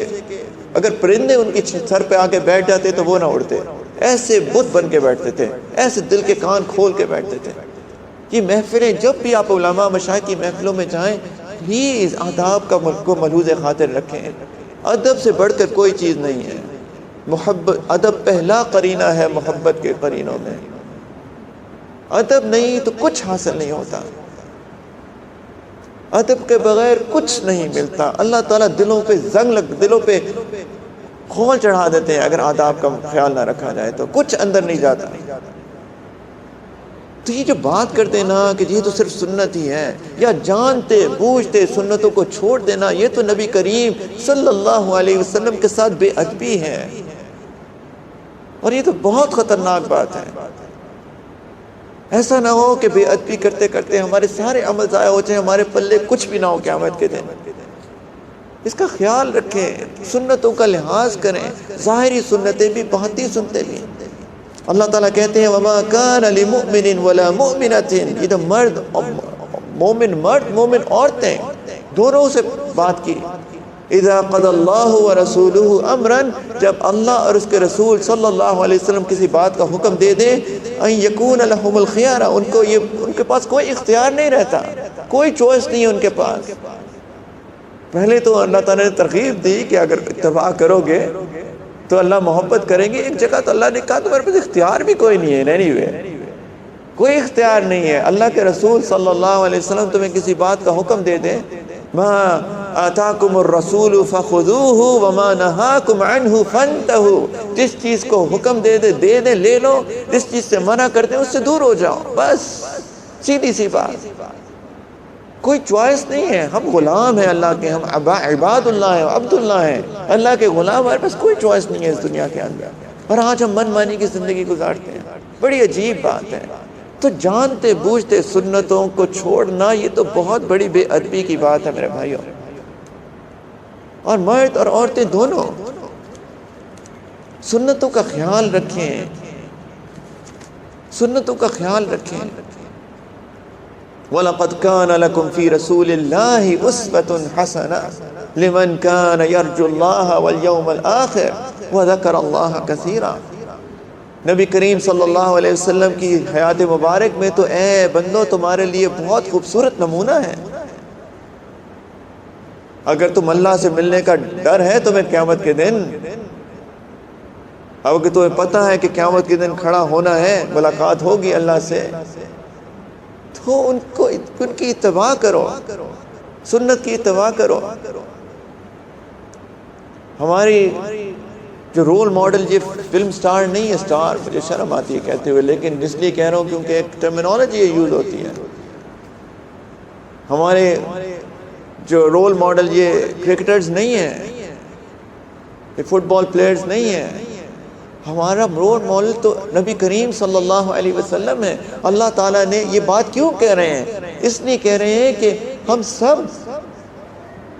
اگر پرندے ان کی سر پہ آ کے بیٹھ جاتے تو وہ نہ اڑتے، ایسے بت بن کے بیٹھتے تھے، ایسے دل کے کان کھول کے بیٹھتے تھے۔ یہ محفلیں جب بھی آپ علماء مشائخ کی محفلوں میں جائیں، پلیز آداب کو ملحوظ خاطر رکھیں۔ ادب سے بڑھ کر کوئی چیز نہیں ہے۔ محبت، ادب پہلا قرینہ ہے محبت کے قرینوں میں۔ ادب نہیں تو کچھ حاصل نہیں ہوتا، ادب کے بغیر کچھ نہیں ملتا۔ اللہ تعالیٰ دلوں پہ کھول چڑھا دیتے ہیں اگر آداب کا خیال نہ رکھا جائے تو، کچھ اندر نہیں جاتا۔ تو یہ جو بات کرتے نا کہ یہ تو صرف سنت ہی ہے، یا جانتے بوجھتے سنتوں کو چھوڑ دینا، یہ تو نبی کریم صلی اللہ علیہ وسلم کے ساتھ بے ادبی ہے، اور یہ تو بہت خطرناک بات ہے۔ ایسا نہ ہو کہ بے ادبی کرتے کرتے ہمارے سارے عمل ضائع ہو جائیں، ہمارے پلے کچھ بھی نہ ہو قیامت کے دن۔ اس کا خیال رکھیں، سنتوں کا لحاظ کریں، ظاہری سنتیں بھی، باطنی سنتیں بھی۔ اللہ تعالیٰ کہتے ہیں وَمَا كَانَ لِمُؤْمِنٍ وَلَا مُؤْمِنَةٍ، ادھر مرد، مومن عورتیں دونوں سے بات کی۔ اذا قضى الله ورسوله امرا، جب اللہ اور اس کے رسول صلی اللہ علیہ وسلم کسی بات کا حکم دے دیں، ان یکون لهم الخيار، ان کے پاس کوئی اختیار نہیں رہتا، کوئی چوائس نہیں ہے ان کے پاس۔ پہلے تو اللہ تعالیٰ نے ترغیب دی کہ اگر اتباع کرو گے تو اللہ محبت کریں گے۔ ایک جگہ تو اللہ نے کہا تمہارے پاس اختیار بھی کوئی نہیں ہے، کوئی اختیار نہیں ہے۔ اللہ کے رسول صلی اللہ علیہ وسلم تمہیں کسی بات کا حکم دے دیں، ما آتاکم الرسول فخذوہ وما نہاکم عنہ فانتہوا، جس چیز کو حکم دے دے لے لو، جس چیز سے منع کرتے ہیں اس سے دور ہو جاؤ، بس سیدھی سی بات۔ کوئی چوائس نہیں ہے، ہم غلام ہیں اللہ کے، ہم عباد اللہ ہیں، عبد اللہ ہیں، اللہ کے غلام، ہمارے پاس کوئی چوائس نہیں ہے اس دنیا کے اندر، اور آج ہم من مانی کی زندگی گزارتے ہیں۔ بڑی عجیب بات ہے۔ تو جانتے بوجھتے سنتوں کو چھوڑنا، یہ تو بہت بڑی بے ادبی کی بات ہے میرے بھائیوں۔ اور مرد اور عورتیں دونوں سنتوں کا خیال رکھیں، سنتوں کا خیال رکھیں۔ وَلَقَدْ كَانَ لَكُمْ فِي رَسُولِ اللَّهِ أُسْوَةٌ حَسَنَةٌ لِمَنْ كَانَ يَرْجُو اللَّهَ وَالْيَوْمَ الْآخِرَ وَذَكَرَ اللَّهَ كَثِيرًا۔ نبی کریم صلی اللہ علیہ وسلم کی حیات مبارک میں تو اے بندو تمہارے لیے بہت خوبصورت نمونہ ہے۔ اگر تم اللہ سے ملنے کا ڈر ہے تمہیں قیامت کے دن، اگر تمہیں پتہ ہے کہ قیامت کے دن کھڑا ہونا ہے، ملاقات ہوگی اللہ سے، تو ان کی اتباع کرو، سنت کی اتباع کرو۔ ہماری جو رول ماڈل یہ فلم سٹار نہیں ہے، سٹار مجھے شرم آتی ہے کہتے ہوئے، لیکن اس لیے کہہ رہا ہوں کیونکہ ایک ٹرمینالوجی یوز ہوتی ہے۔ ہمارے جو رول ماڈل یہ کرکٹرز نہیں ہیں، یہ فٹ بال پلیئرز نہیں ہیں، ہمارا رول ماڈل تو نبی کریم صلی اللہ علیہ وسلم ہے۔ اللہ تعالیٰ نے یہ بات کیوں کہہ رہے ہیں؟ اس لیے کہہ رہے ہیں کہ ہم سب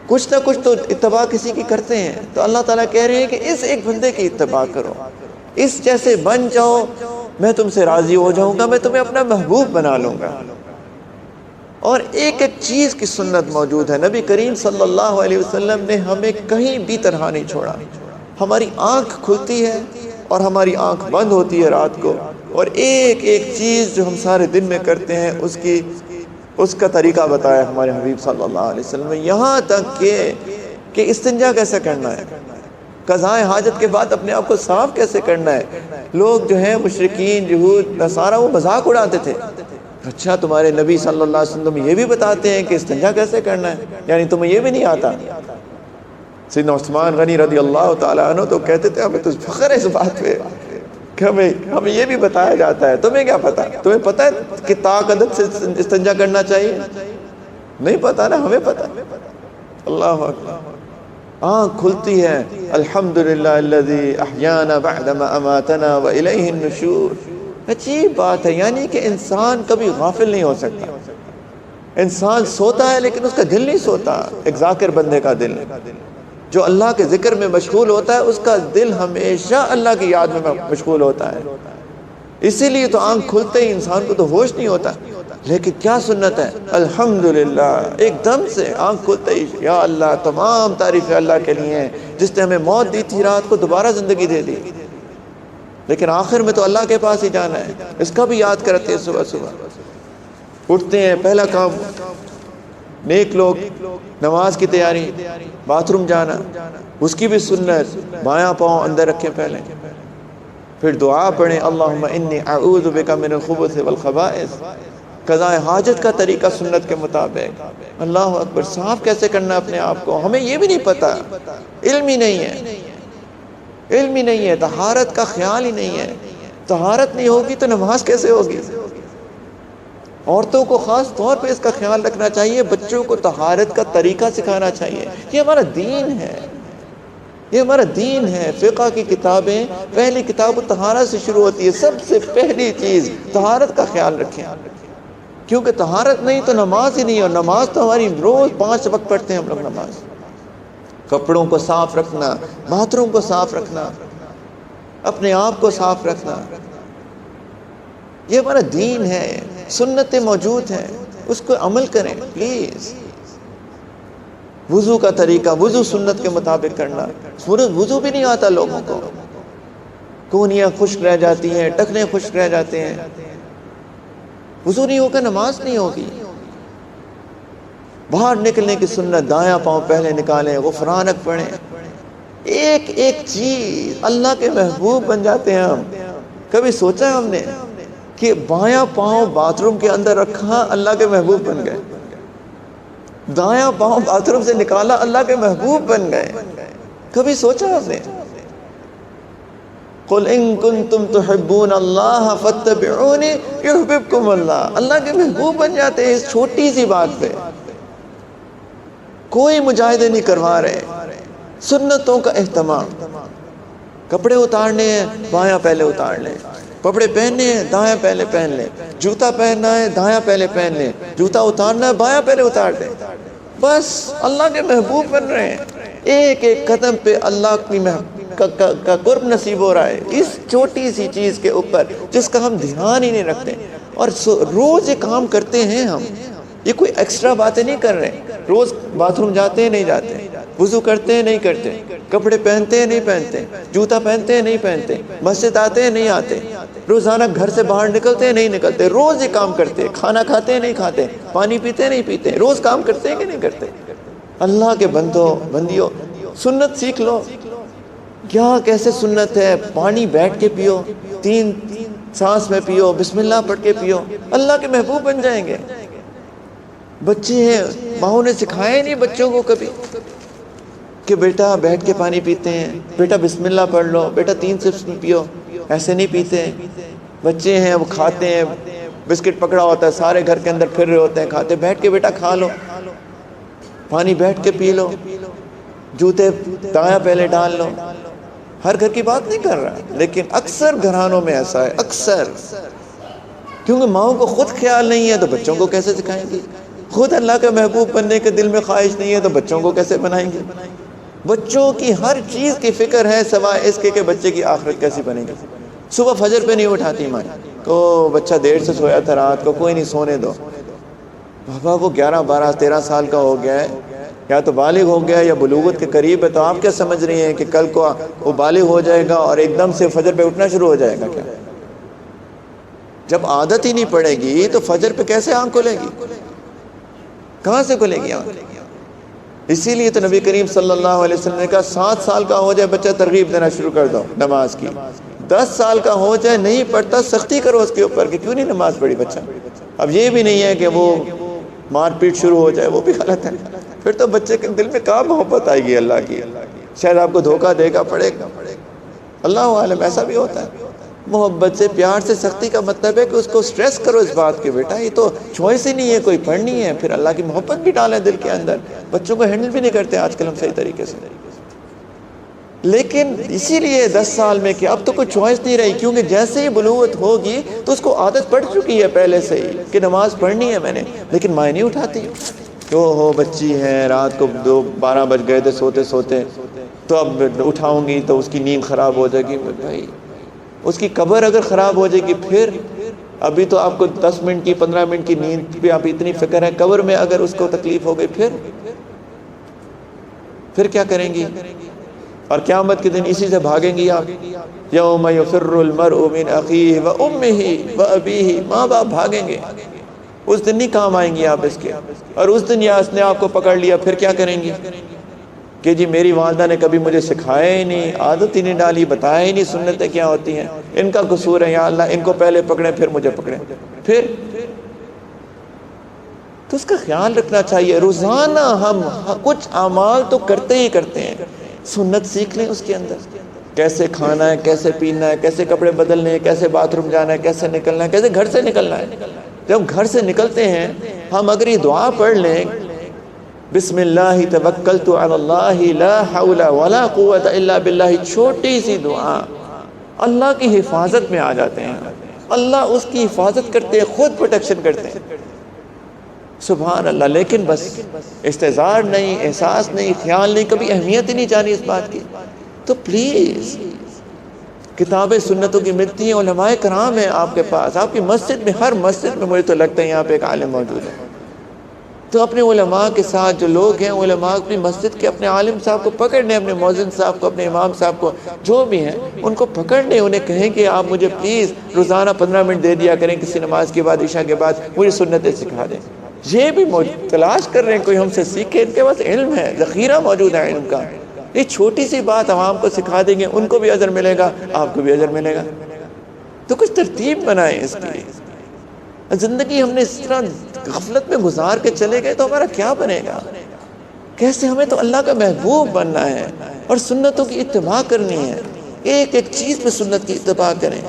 کچھ نہ کچھ تو اتباع کسی کی کرتے ہیں، تو اللہ تعالیٰ کہہ رہے ہیں کہ اس ایک بندے کی اتباع کرو، اس جیسے بن جاؤ، میں تم سے راضی ہو جاؤں گا، میں تمہیں اپنا محبوب بنا لوں گا۔ اور ایک ایک چیز کی سنت موجود ہے۔ نبی کریم صلی اللہ علیہ وسلم نے ہمیں کہیں بھی تنہا نہیں چھوڑا۔ ہماری آنکھ کھلتی ہے اور ہماری آنکھ بند ہوتی ہے رات کو، اور ایک ایک چیز جو ہم سارے دن میں کرتے ہیں اس کا طریقہ بتایا ہمارے حبیب صلی اللہ علیہ وسلم، یہاں تک کہ استنجا کیسے کرنا ہے، قضائے حاجت کے بعد اپنے آپ کو صاف کیسے کرنا ہے۔ لوگ جو ہیں مشرکین، یہود، نصارہ، وہ مذاق اڑاتے تھے، اچھا تمہارے نبی صلی اللہ علیہ وسلم یہ بھی بتاتے ہیں کہ استنجا کیسے کرنا ہے، یعنی تمہیں یہ بھی نہیں آتا۔ سیدنا عثمان غنی رضی اللہ تعالیٰ عنہ تو کہتے تھے ہمیں تو فخر ہے اس بات پہ کہ ہمیں یہ بھی بتایا جاتا ہے، تمہیں کیا پتا؟ تمہیں پتا ہے کہ طاق عدد سے استنجا کرنا چاہیے؟ نہیں پتا نا، ہمیں پتا۔ اللہ اکبر، آنکھ کھلتی ہے، الحمدللہ الذی احیانا بعدما اماتنا والیہ النشور۔ عجیب بات ہے، یعنی کہ انسان کبھی غافل نہیں ہو سکتا۔ انسان سوتا ہے لیکن اس کا دل نہیں سوتا۔ ایک ذاکر بندے کا دل جو اللہ کے ذکر میں مشغول ہوتا ہے، اس کا دل ہمیشہ اللہ کی یاد میں مشغول ہوتا ہے۔ اسی لیے تو آنکھ کھلتے ہی انسان کو تو ہوش نہیں ہوتا۔ لیکن کیا سنت ہے، الحمدللہ، ایک دم سے آنکھ کھلتے ہی یا اللہ، تمام تعریفیں اللہ کے لیے ہیں جس نے ہمیں موت دی تھی، رات کو دوبارہ زندگی دے دی، لیکن آخر میں تو اللہ کے پاس ہی جانا ہے۔ اس کا بھی یاد کرتے ہیں، صبح صبح اٹھتے ہیں، پہلا کام نیک لوگ نماز کی تیاری، باتھ روم جانا، اس کی بھی سنت، بایاں پاؤں اندر رکھیں پہلے، پھر دعا پڑھیں، اللہم انی اعوذ بک من الخبث والخبائث، قضاء حاجت کا طریقہ سنت کے مطابق۔ اللہ اکبر، صاف کیسے کرنا اپنے آپ کو، ہمیں یہ بھی نہیں پتا، علم ہی نہیں ہے، علم ہی نہیں ہے، طہارت کا خیال ہی نہیں ہے۔ طہارت نہیں ہوگی تو نماز کیسے ہوگی؟ عورتوں کو خاص طور پہ اس کا خیال رکھنا چاہیے، بچوں کو طہارت کا طریقہ سکھانا چاہیے۔ یہ ہمارا دین ہے، یہ ہمارا دین ہے۔ فقہ کی کتابیں پہلی کتاب طہارت سے شروع ہوتی ہے، سب سے پہلی چیز طہارت کا خیال رکھیں، کیونکہ طہارت نہیں تو نماز ہی نہیں، اور نماز تو ہماری روز 5 وقت پڑھتے ہیں ہم لوگ نماز۔ کپڑوں کو صاف رکھنا، باتھ روم کو صاف رکھنا، اپنے آپ کو صاف رکھنا، یہ ہمارا دین ہے، سنتیں موجود ہیں، اس کو عمل کریں پلیز۔ وضو کا طریقہ، وضو سنت کے مطابق کرنا۔ وضو بھی نہیں آتا لوگوں کو، کونیاں خشک رہ جاتی ہیں، ٹخنے خشک رہ جاتے ہیں، وضو نہیں ہوگا نماز نہیں ہوگی۔ باہر نکلنے کی سنت، دایاں پاؤں پہلے نکالیں، غفرانک پڑھیں، ایک ایک چیز، اللہ کے محبوب بن جاتے ہیں ہم۔ کبھی سوچا ہم نے کہ بایاں پاؤں باتھ روم کے اندر رکھا، اللہ کے محبوب بن گئے، دایاں پاؤں باتھ روم سے نکالا، اللہ کے محبوب بن گئے؟ کبھی سوچا ہم نے؟ قُلْ إِن كُنتُمْ تُحِبُّونَ اللَّهَ فَاتَّبِعُونِي يُحْبِبْكُمُ اللَّهُ۔ اللہ کے محبوب بن جاتے ہیں اس چھوٹی سی بات پہ۔ کوئی مجاہدے نہیں کروا رہے، سنتوں کا اہتمام۔ کپڑے اتارنے ہیں، بایاں پہلے اتار لیں، کپڑے پہننے ہیں، دایاں پہلے پہن لیں، جوتا پہننا ہے، دایاں پہلے پہن لیں، جوتا اتارنا ہے، بایاں پہلے اتار لیں۔ بس اللہ کے محبوب بن رہے ہیں، ایک ایک قدم پہ اللہ کی کا قرب نصیب ہو رہا ہے، اس چھوٹی سی چیز کے اوپر جس کا ہم دھیان ہی نہیں رکھتے، اور روز یہ کام کرتے ہیں ہم، یہ کوئی ایکسٹرا باتیں نہیں کر رہے۔ روز باتھ روم جاتے ہیں نہیں جاتے، وضو کرتے ہیں نہیں کرتے، کپڑے پہنتے ہیں نہیں پہنتے، جوتا پہنتے ہیں نہیں پہنتے، مسجد آتے ہیں نہیں آتے، روزانہ گھر سے باہر نکلتے ہیں نہیں نکلتے، روز یہ کام کرتے ہیں، کھانا کھاتے ہیں نہیں کھاتے، پانی پیتے ہیں نہیں پیتے، روز کام کرتے ہیں کہ نہیں کرتے؟ اللہ کے بندیوں، سنت سیکھ لو۔ کیا کیسے سنت ہے؟ پانی بیٹھ کے پیو، 3 سانس میں پیو، بسم اللہ پڑھ کے پیو، اللہ کے محبوب بن جائیں گے۔ بچے ہیں، ماؤں نے سکھائے نہیں بچوں کو کبھی کہ بیٹا بیٹھ کے پانی پیتے ہیں، بیٹا بسم اللہ پڑھ لو، بیٹا 3 سپس میں پیو، ایسے نہیں پیتے۔ بچے ہیں وہ کھاتے ہیں، بسکٹ پکڑا ہوتا ہے، سارے گھر کے اندر پھر رہے ہوتے ہیں، کھاتے، بیٹھ کے بیٹا کھا لو، پانی بیٹھ کے پی لو، جوتے دایاں پہلے ڈال لو۔ ہر گھر کی بات نہیں کر رہا، لیکن اکثر گھرانوں میں ایسا ہے، اکثر، کیونکہ ماؤں کو خود خیال نہیں ہے تو بچوں کو کیسے سکھائیں گی؟ خود اللہ کا محبوب بننے کے دل میں خواہش نہیں ہے تو بچوں کو کیسے بنائیں گے؟ بچوں کی ہر چیز کی فکر ہے سوائے اس کے کہ بچے کی آخرت کیسی بنے گی۔ صبح فجر پہ نہیں اٹھاتی ماں کو، بچہ دیر سے سویا تھا رات کو، کوئی نہیں، سونے دو۔ بابا وہ 11 12 13 سال کا ہو گیا ہے، یا تو بالغ ہو گیا یا بلوغت کے قریب ہے، تو آپ کیا سمجھ رہی ہیں کہ کل کو وہ بالغ ہو جائے گا اور ایک دم سے فجر پہ اٹھنا شروع ہو جائے گا کیا؟ جب عادت ہی نہیں پڑے گی تو فجر پہ کیسے آنکھ کھلے گی؟ کہاں سے کھلے گی آنکھ؟ اسی لیے تو نبی کریم صلی اللہ علیہ وسلم نے کہا 7 سال کا ہو جائے بچہ ترغیب دینا شروع کر دو نماز کی، 10 سال کا ہو جائے نہیں پڑھتا سختی کرو اس کے اوپر کہ کیوں نہیں نماز پڑھی بچہ۔ اب یہ بھی نہیں ہے کہ وہ مار پیٹ شروع ہو جائے، وہ بھی غلط ہے۔ پھر تو بچے کے دل میں کہاں محبت آئے گی اللہ کی؟ شاید آپ کو دھوکہ دے گا، پڑے گا، اللہ عالم ایسا بھی ہوتا ہے۔ محبت سے، پیار سے، سختی کا مطلب ہے کہ اس کو سٹریس کرو اس بات کے، بیٹا یہ تو چوائس ہی نہیں ہے، کوئی پڑھنی ہے، پھر اللہ کی محبت بھی ڈالیں دل کے اندر۔ بچوں کو ہینڈل بھی نہیں کرتے آج کل ہم صحیح طریقے سے، لیکن اسی لیے 10 سال میں کہ اب تو کوئی چوائس نہیں رہی، کیونکہ جیسے ہی بلوغت ہوگی تو اس کو عادت پڑ چکی ہے پہلے سے ہی کہ نماز پڑھنی ہے میں نے، لیکن مائیں نہیں اٹھاتی کہ ہو بچی ہے، رات کو 12 بج گئے تھے سوتے سوتے، تو اب اٹھاؤں گی تو اس کی نیند خراب ہو جائے گی۔ بھائی اس کی قبر اگر خراب ہو جائے گی، پھر ابھی تو آپ کو 10 منٹ کی 15 منٹ کی نیند پہ آپ اتنی فکر ہے، قبر میں اگر اس کو تکلیف ہو گئی پھر کیا کریں گی؟ اور قیامت کے دن اسی سے بھاگیں گی آپ۔ یوم یفر المرء من اخیہ وامہ وابیہ، ماں باپ بھاگیں گے، اس دن نہیں کام آئیں گی آپ اس کے۔ اور اس دن یا اس نے آپ کو پکڑ لیا، پھر کیا کریں گی؟ کہ جی میری والدہ نے کبھی مجھے سکھایا ہی نہیں، عادت ہی نہیں ڈالی، بتایا ہی نہیں سنتیں کیا ہوتی ہیں، ان کا قصور ہے، یا اللہ ان کو پہلے پکڑیں پھر مجھے پکڑیں۔ پھر تو اس کا خیال رکھنا چاہیے۔ روزانہ ہم کچھ اعمال تو کرتے ہی کرتے ہیں، سنت سیکھ لیں اس کے اندر، کیسے کھانا ہے، کیسے پینا ہے، کیسے کپڑے بدلنے ہیں، کیسے باتھ روم جانا ہے، کیسے نکلنا ہے، کیسے گھر سے نکلنا ہے۔ جب گھر سے نکلتے ہیں ہم اگر یہ دعا پڑھ لیں، بسم اللہ توکلت علی اللہ لا حول ولا قوت الا باللہ، چھوٹی سی دعا، اللہ کی حفاظت میں آ جاتے ہیں، اللہ اس کی حفاظت کرتے ہیں، خود پروٹیکشن کرتے ہیں، سبحان اللہ۔ لیکن بس استحضار نہیں، احساس نہیں، خیال نہیں، کبھی اہمیت ہی نہیں جانی اس بات کی۔ تو پلیز کتابیں سنتوں کی ملتی ہیں، علماء کرام ہیں آپ کے پاس، آپ کی مسجد میں، ہر مسجد میں مجھے تو لگتا ہے یہاں پہ ایک عالم موجود ہے، تو اپنے علماء کے ساتھ جو لوگ ہیں، علماء اپنی مسجد کے اپنے عالم صاحب کو پکڑ لیں، اپنے مؤذن صاحب کو، اپنے امام صاحب کو، جو بھی ہیں ان کو پکڑ لیں، انہیں کہیں کہ آپ مجھے پلیز روزانہ 15 منٹ دے دیا کریں، کسی نماز کے بعد، عشاء کے بعد مجھے سنتیں سکھا دیں۔ یہ بھی تلاش کر رہے ہیں کوئی ہم سے سیکھے، ان کے پاس علم ہے، ذخیرہ موجود ہے علم کا، یہ چھوٹی سی بات عوام کو سکھا دیں گے، ان کو بھی اجر ملے گا، آپ کو بھی اجر ملے گا۔ تو کچھ ترتیب بنائیں اس کی۔ زندگی ہم نے اس طرح غفلت میں گزار کے چلے گئے تو ہمارا کیا بنے گا؟ کیسے؟ ہمیں تو اللہ کا محبوب بننا ہے اور سنتوں کی اتباع کرنی ہے، ایک ایک چیز پہ سنت کی اتباع کریں،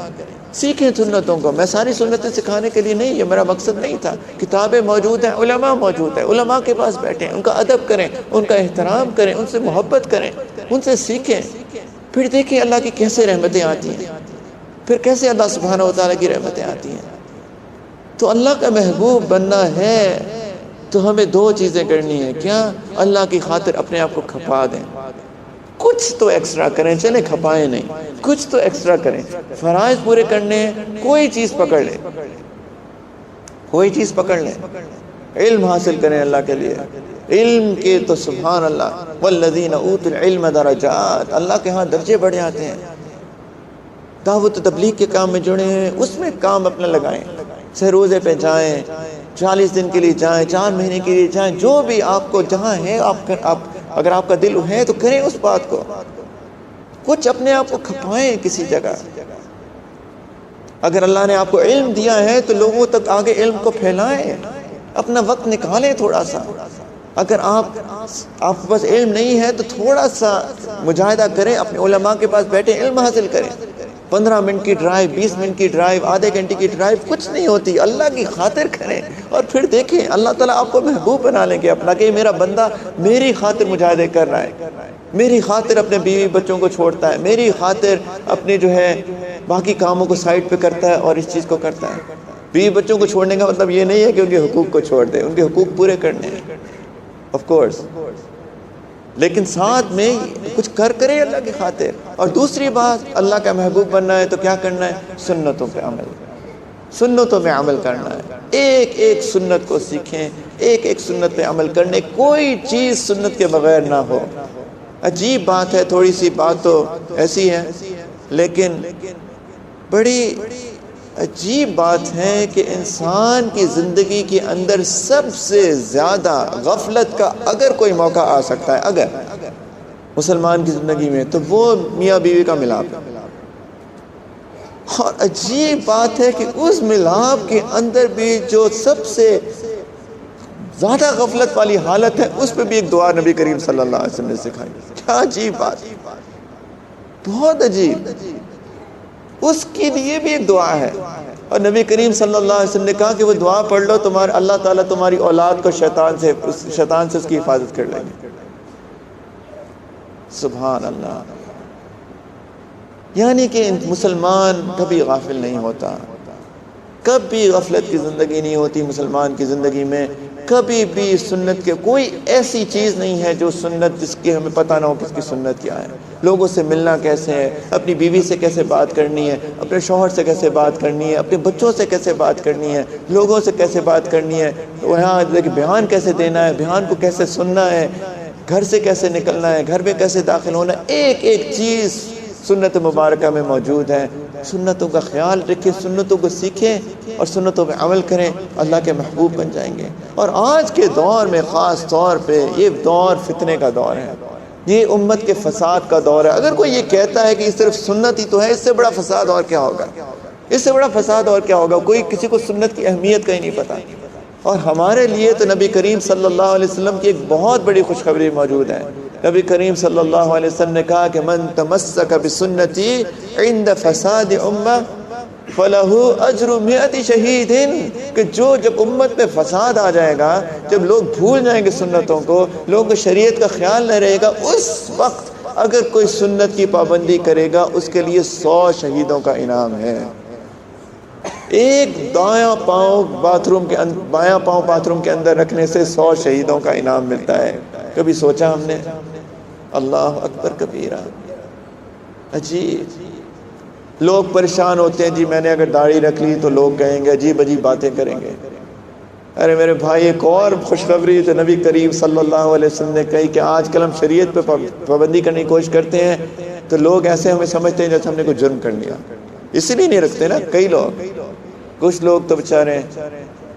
سیکھیں سنتوں کو۔ میں ساری سنتیں سکھانے کے لیے نہیں، یہ میرا مقصد نہیں تھا۔ کتابیں موجود ہیں، علماء موجود ہیں، علماء کے پاس بیٹھیں، ان کا ادب کریں، ان کا احترام کریں، ان سے محبت کریں، ان سے سیکھیں، پھر دیکھیں اللہ کی کیسے رحمتیں آتی ہیں، پھر کیسے اللہ سبحانہ و تعالیٰ کی رحمتیں آتی ہیں۔ تو اللہ کا محبوب بننا ہے تو ہمیں 2 چیزیں کرنی ہیں۔ کیا؟ اللہ کی خاطر اپنے آپ کو کھپا دیں، کچھ تو ایکسٹرا کریں، چلیں کھپائیں نہیں، کچھ تو ایکسٹرا کریں۔ فرائض پورے کرنے ہیں، کوئی چیز پکڑ لیں، کوئی چیز پکڑ لیں، علم حاصل کریں اللہ کے لیے۔ علم کے تو سبحان اللہ، والذین اوتوا العلم درجات، اللہ کے ہاں درجے بڑھ جاتے ہیں۔ دعوت و تبلیغ کے کام میں جڑے ہیں، اس میں کام اپنا لگائیں، سے روزے پہ جائیں، 40 دن کے لیے جائیں، 4 مہینے کے لیے جائیں، جو بھی آپ کو جہاں ہے آپ اگر آپ کا دل ہے تو کریں اس بات کو، کچھ اپنے آپ کو کھپائیں کسی جگہ۔ اگر اللہ نے آپ کو علم دیا ہے تو لوگوں تک آگے علم کو پھیلائیں، اپنا وقت نکالیں تھوڑا سا۔ اگر آپ کے پاس علم نہیں ہے تو تھوڑا سا مجاہدہ کریں، اپنے علماء کے پاس بیٹھیں، علم حاصل کریں۔ 15 منٹ کی ڈرائیو، 20 منٹ کی ڈرائیو، آدھے گھنٹے کی ڈرائیو کچھ نہیں ہوتی، اللہ کی خاطر کریں، اور پھر دیکھیں اللہ تعالیٰ آپ کو محبوب بنا لیں گے اپنا، کہ میرا بندہ میری خاطر مجاہدے کر رہا ہے، میری خاطر اپنے بیوی بچوں کو چھوڑتا ہے، میری خاطر اپنے جو ہے باقی کاموں کو سائڈ پہ کرتا ہے اور اس چیز کو کرتا ہے۔ بیوی بچوں کو چھوڑنے کا مطلب یہ نہیں ہے کہ ان کے حقوق کو چھوڑ دیں، ان کے حقوق پورے کرنے ہیں آف کورس، لیکن ساتھ میں کچھ کرے اللہ کی خاطر۔ اور دوسری بات، اللہ کا محبوب بننا ہے تو کیا کرنا ہے؟ سنتوں پہ عمل، سنتوں میں عمل کرنا ہے، ایک ایک سنت کو سیکھیں، ایک ایک سنت پہ عمل کرنے، کوئی چیز سنت کے بغیر نہ ہو۔ عجیب بات ہے، تھوڑی سی بات تو ایسی ہے، لیکن بڑی عجیب بات ہے کہ انسان کی زندگی کے اندر سب سے زیادہ غفلت کا اگر کوئی موقع آ سکتا ہے، اگر مسلمان کی زندگی میں، تو وہ میاں بیوی کا ملاپ ہے۔ اور عجیب بات ہے کہ اس ملاپ کے اندر بھی جو سب سے زیادہ غفلت والی حالت ہے، اس پہ بھی ایک دعا نبی کریم صلی اللہ علیہ وسلم نے سکھائی۔ کیا عجیب بات، بہت عجیب، اس کے لیے بھی ایک دعا ہے۔ اور نبی کریم صلی اللہ علیہ وسلم نے کہا کہ وہ دعا پڑھ لو، تمہارے اللہ تعالیٰ تمہاری اولاد کو شیطان سے اس کی حفاظت کر لیں گے۔ سبحان اللہ۔ یعنی کہ مسلمان کبھی غافل نہیں ہوتا، کبھی غفلت کی زندگی نہیں ہوتی مسلمان کی زندگی میں، کبھی بھی سنت کے کوئی ایسی چیز نہیں ہے جو سنت جس کی ہمیں پتہ نہ ہو کس کی سنت کیا ہے۔ لوگوں سے ملنا کیسے ہے، اپنی بیوی سے کیسے بات کرنی ہے، اپنے شوہر سے کیسے بات کرنی ہے، اپنے بچوں سے کیسے بات کرنی ہے، لوگوں سے کیسے بات کرنی ہے، وہاں بیان کیسے دینا ہے، بیان کو کیسے سننا ہے، گھر سے کیسے نکلنا ہے، گھر میں کیسے داخل ہونا ہے، ایک ایک چیز سنت مبارکہ میں موجود ہے۔ سنتوں کا خیال رکھیں، سنتوں کو سیکھیں اور سنتوں پہ عمل کریں، اللہ کے محبوب بن جائیں گے۔ اور آج کے دور میں خاص طور پہ یہ دور فتنے کا دور ہے، یہ امت کے فساد کا دور ہے۔ اگر کوئی یہ کہتا ہے کہ یہ صرف سنت ہی تو ہے، اس سے بڑا فساد اور کیا ہوگا، اس سے بڑا فساد اور کیا ہوگا۔ کوئی کسی کو سنت کی اہمیت کا ہی نہیں پتہ۔ اور ہمارے لیے تو نبی کریم صلی اللہ علیہ وسلم کی ایک بہت بڑی خوشخبری موجود ہے۔ نبی کریم صلی اللہ علیہ وسلم نے کہا کہ من تمسک بسنتی عند فساد امہ فلہ اجر 100 شہید، کہ جب امت میں فساد آ جائے گا، جب لوگ بھول جائیں گے سنتوں کو، لوگوں کو شریعت کا خیال نہ رہے گا، اس وقت اگر کوئی سنت کی پابندی کرے گا اس کے لیے 100 شہیدوں کا انعام ہے۔ ایک بایاں پاؤں باتھ روم کے اندر رکھنے سے 100 شہیدوں کا انعام ملتا ہے۔ کبھی سوچا ہم نے؟ اللہ اکبر کبیرہ۔ عجیب، لوگ پریشان ہوتے ہیں، جی میں نے اگر داڑھی رکھ لی تو لوگ کہیں گے، عجیب عجیب باتیں کریں گے۔ ارے میرے بھائی، ایک اور خوشخبری جو نبی کریم صلی اللہ علیہ وسلم نے کہی کہ آج کل ہم شریعت پہ پابندی کرنے کی کوشش کرتے ہیں تو لوگ ایسے ہمیں سمجھتے ہیں جیسے ہم نے کوئی جرم کر لیا، اسی لیے نہیں رکھتے نا۔ کچھ لوگ تو بےچارے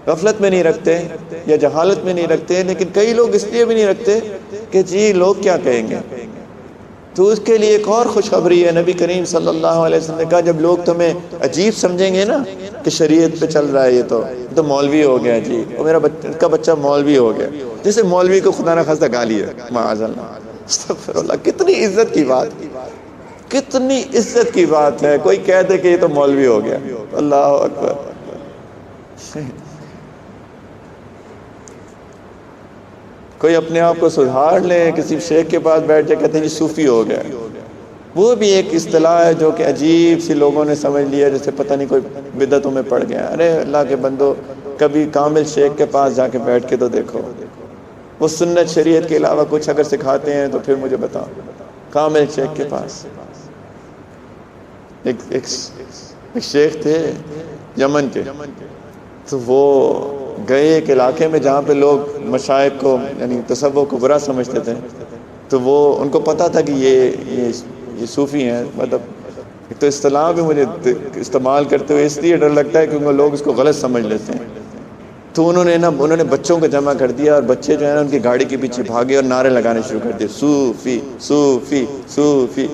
غفلت میں نہیں رکھتے یا جہالت میں نہیں رکھتے، لیکن کئی لوگ اس لیے بھی نہیں رکھتے کہ جی لوگ کیا کہیں گے۔ تو اس کے لیے ایک اور خوشخبری ہے، نبی کریم صلی اللہ علیہ وسلم نے کہا جب لوگ تمہیں عجیب سمجھیں گے نا کہ شریعت پہ چل رہا ہے، یہ تو مولوی ہو گیا، جی وہ میرا کا بچہ مولوی ہو گیا، جیسے مولوی کو خدا نہ خواستہ گالی ہے، معاذ اللہ، استغفر اللہ۔ کتنی عزت کی بات، کتنی عزت کی بات ہے، کوئی کہہ دے کہ یہ تو مولوی ہو گیا، اللہ اکبر۔ کوئی اپنے آپ کو سدھار لے، کسی شیخ کے پاس بیٹھ جائے، کہتے ہیں جی صوفی ہو گیا۔ وہ بھی ایک اصطلاح ہے جو کہ عجیب سی لوگوں نے سمجھ لیا، جیسے پتہ نہیں کوئی بدعتوں میں پڑ گیا۔ ارے اللہ کے بندو، کبھی کامل شیخ کے پاس جا کے بیٹھ کے تو دیکھو، وہ سنت شریعت کے علاوہ کچھ اگر سکھاتے ہیں تو پھر مجھے بتاؤ۔ کامل شیخ کے پاس ایک شیخ تھے یمن کے، تو وہ گئے ایک علاقے میں جہاں پہ لوگ مشائخ کو یعنی تصوف کو برا سمجھتے تھے، تو وہ ان کو پتہ تھا کہ یہ صوفی ہیں، مطلب ایک تو اصطلاح بھی مجھے استعمال کرتے ہوئے اس لیے ڈر لگتا ہے کیونکہ لوگ اس کو غلط سمجھ لیتے ہیں۔ تو انہوں نے بچوں کو جمع کر دیا، اور بچے جو ہے نا ان کی گاڑی کے پیچھے بھاگے اور نعرے لگانے شروع کر دیے، صوفی صوفی صوفی۔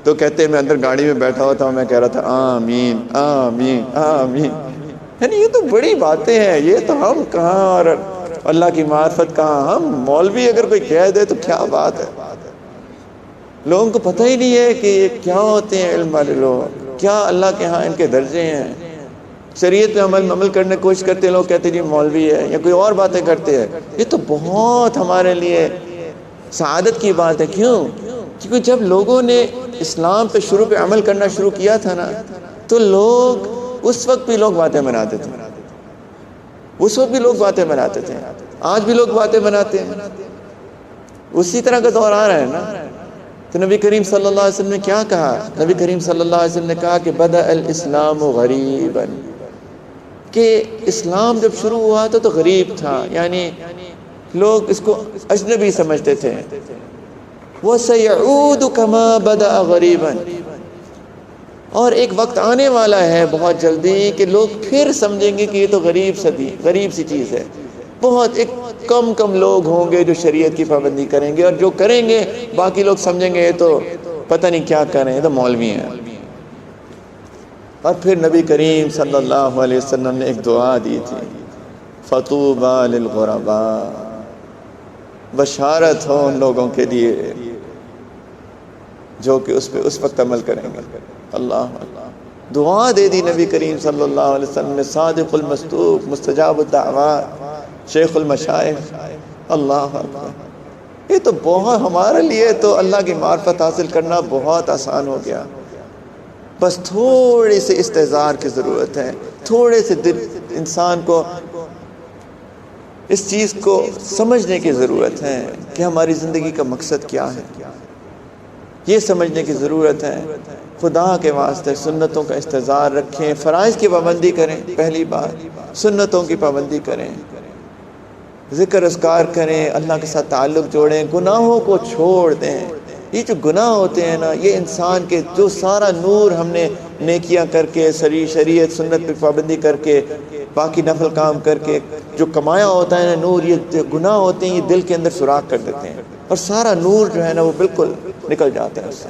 تو کہتے ہیں میں اندر گاڑی میں بیٹھا ہوا تھا، میں کہہ رہا تھا آمین آمین آمین۔ یعنی یہ تو بڑی باتیں ہیں، یہ تو ہم کہاں اور اللہ کی معرفت کہاں، ہم مولوی اگر کوئی کہہ دے تو کیا بات ہے۔ لوگوں کو پتہ ہی نہیں ہے کہ یہ کیا ہوتے ہیں علم والے لوگ، کیا اللہ کے ہاں ان کے درجے ہیں۔ شریعت پہ عمل کرنے کی کوشش کرتے ہیں، لوگ کہتے ہیں جی مولوی ہے، یا کوئی اور باتیں کرتے ہیں۔ یہ تو بہت ہمارے لیے سعادت کی بات ہے۔ کیوں؟ کیونکہ جب لوگوں نے اسلام پہ عمل کرنا شروع کیا تھا نا، تو لوگ اس وقت بھی لوگ باتیں بناتے تھے، اس وقت بھی لوگ باتیں بناتے تھے، آج بھی لوگ باتیں بناتے ہیں، اسی طرح کا دور آ رہا ہے نا۔ تو نبی کریم صلی اللہ علیہ وسلم نے کیا کہا؟ نبی کریم صلی اللہ علیہ وسلم نے کہا کہ بدأ الاسلام غریبا، کہ اسلام جب شروع ہوا تھا تو غریب تھا، یعنی لوگ اس کو اجنبی سمجھتے تھے. وَسَيَعُودُ كَمَا بَدَأَ غَرِيبًا، اور ایک وقت آنے والا ہے بہت جلدی کہ لوگ پھر سمجھیں گے کہ یہ تو غریب سی چیز ہے. بہت ایک کم لوگ ہوں گے جو شریعت کی پابندی کریں گے، اور جو کریں گے باقی لوگ سمجھیں گے یہ تو پتہ نہیں کیا کر رہے ہیں، یہ تو مولوی ہیں. اور پھر نبی کریم صلی اللہ علیہ وسلم نے ایک دعا دی تھی، فَطُوبَى لِلْغُرَبَاء، بشارت ہو ان لوگوں کے لیے جو کہ اس پہ اس وقت عمل کریں گے. اللہ دعا دے دی نبی کریم صلی اللہ علیہ وسلم نے، صادق المصدوق مستجاب الدعوات شیخ المشائخ. اللہ اکبر. یہ تو بہت ہمارے لیے تو اللہ کی معرفت حاصل کرنا بہت آسان ہو گیا. بس تھوڑی سی استحضار کی ضرورت ہے، تھوڑے سے دل انسان کو اس چیز کو سمجھنے کی ضرورت ہے کہ ہماری زندگی کا مقصد کیا ہے. یہ سمجھنے کی ضرورت ہے. خدا کے واسطے سنتوں کا استحضار رکھیں، فرائض کی پابندی کریں، پہلی بات سنتوں کی پابندی کریں، ذکر اذکار کریں، اللہ کے ساتھ تعلق جوڑیں، گناہوں کو چھوڑ دیں. یہ جو گناہ ہوتے ہیں نا، یہ انسان کے جو سارا نور ہم نے نیکیاں کر کے شریعت سنت پہ پابندی کر کے باقی نفل کام کر کے جو کمایا ہوتا ہے نا نور، یہ گناہ ہوتے ہیں، یہ دل کے اندر سوراخ کر دیتے ہیں اور سارا نور جو ہے نا وہ بالکل نکل جاتا ہے اس سے.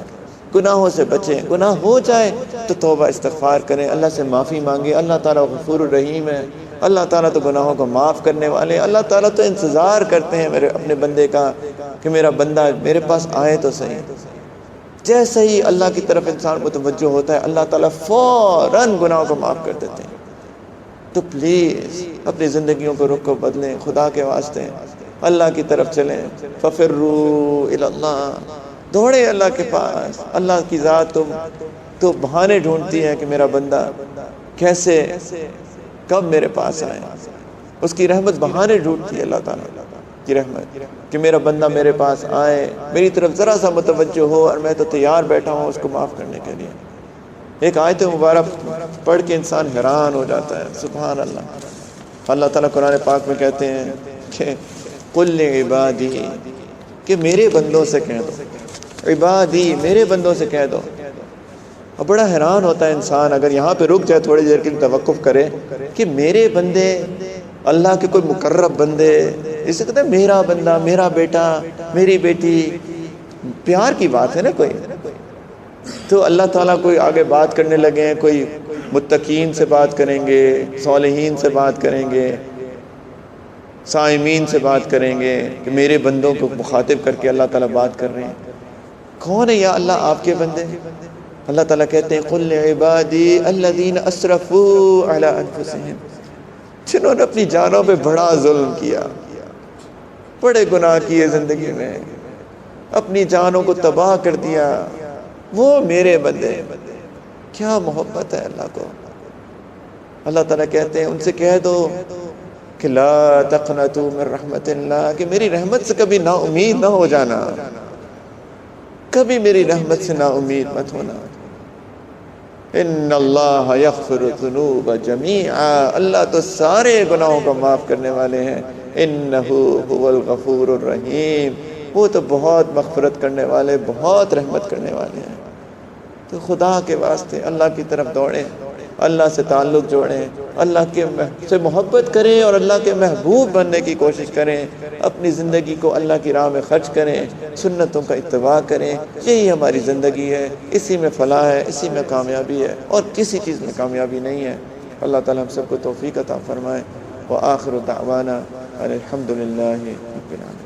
گناہوں سے بچیں. گناہ ہو جائے تو توبہ استغفار کریں، اللہ سے معافی مانگیں. اللہ تعالیٰ غفور الرحیم ہے. اللہ تعالیٰ تو گناہوں کو معاف کرنے والے. اللہ تعالیٰ تو انتظار کرتے ہیں میرے اپنے بندے کا کہ میرا بندہ میرے پاس آئے تو صحیح. جیسے ہی اللہ کی طرف انسان متوجہ ہوتا ہے اللہ تعالیٰ فوراً گناہوں کو معاف کر دیتے ہیں. تو پلیز اپنی زندگیوں کو رخ کو بدلیں، خدا کے واسطے اللہ کی طرف چلیں. فَفِرُّوا إِلَى اللَّهِ، دوڑے اللہ کے پاس. اللہ کی ذات تو بہانے ڈھونڈتی ہے کہ میرا بندہ کیسے کب میرے پاس آئے. اس کی رحمت بہانے ڈھونڈتی ہے، اللہ تعالیٰ کی رحمت کہ میرا بندہ میرے پاس آئے، میری طرف ذرا سا متوجہ ہو، اور میں تو تیار بیٹھا ہوں اس کو معاف کرنے کے لیے. ایک آیت مبارک پڑھ کے انسان حیران ہو جاتا ہے. سبحان اللہ. اللہ تعالیٰ قرآن پاک میں کہتے ہیں کہ قُلْ لِعِبَادِي، کہ میرے بندوں سے کہہ دو. عبادی، میرے بندوں سے کہہ دو. اور بڑا حیران ہوتا ہے انسان اگر یہاں پہ رک جائے، تھوڑی دیر کے لیے توقف کرے کہ میرے بندے، اللہ کے کوئی مقرب بندے، اسے کہتے ہیں میرا بندہ، میرا بیٹا، میری بیٹی. پیار کی بات ہے نا کوئی. تو اللہ تعالیٰ کوئی آگے بات کرنے لگے، کوئی متقین سے بات کریں گے، صالحین سے بات کریں گے، صائمین سے بات کریں گے کہ میرے بندوں کو مخاطب کر کے اللہ تعالیٰ بات کر رہے ہیں. کون ہے یا اللہ آپ کے بندے؟ اللہ تعالیٰ کہتے ہیں قُلْ لِعِبَادِي الَّذِينَ أَسْرَفُوا عَلَىٰ أَنفُسِهِمْ، جنہوں نے اپنی جانوں پہ بڑا ظلم کیا، بڑے گناہ کیے زندگی میں، اپنی جانوں کو تباہ کر دیا، وہ میرے بندے. کیا محبت ہے اللہ کو. اللہ تعالیٰ کہتے ہیں ان سے کہہ دو کہ لا تقنطوا من رحمت اللہ، کہ میری رحمت سے کبھی نا امید نہ ہو جانا، کبھی میری رحمت سے نا امید مت ہونا. ان اللہ یغفر الذنوب جمیعا، اللہ تو سارے گناہوں کو معاف کرنے والے ہیں. انہ هو الغفور الرحیم، وہ تو بہت مغفرت کرنے والے، بہت رحمت کرنے والے ہیں. تو خدا کے واسطے اللہ کی طرف دوڑیں، اللہ سے تعلق جوڑیں، اللہ کے سے محبت کریں اور اللہ کے محبوب بننے کی کوشش کریں. اپنی زندگی کو اللہ کی راہ میں خرچ کریں، سنتوں کا اتباع کریں. یہی ہماری زندگی ہے، اسی میں فلاح ہے، اسی میں کامیابی ہے، اور کسی چیز میں کامیابی نہیں ہے. اللہ تعالیٰ ہم سب کو توفیق عطا فرمائے. وآخر دعوانا الحمد للہ رب العالمین.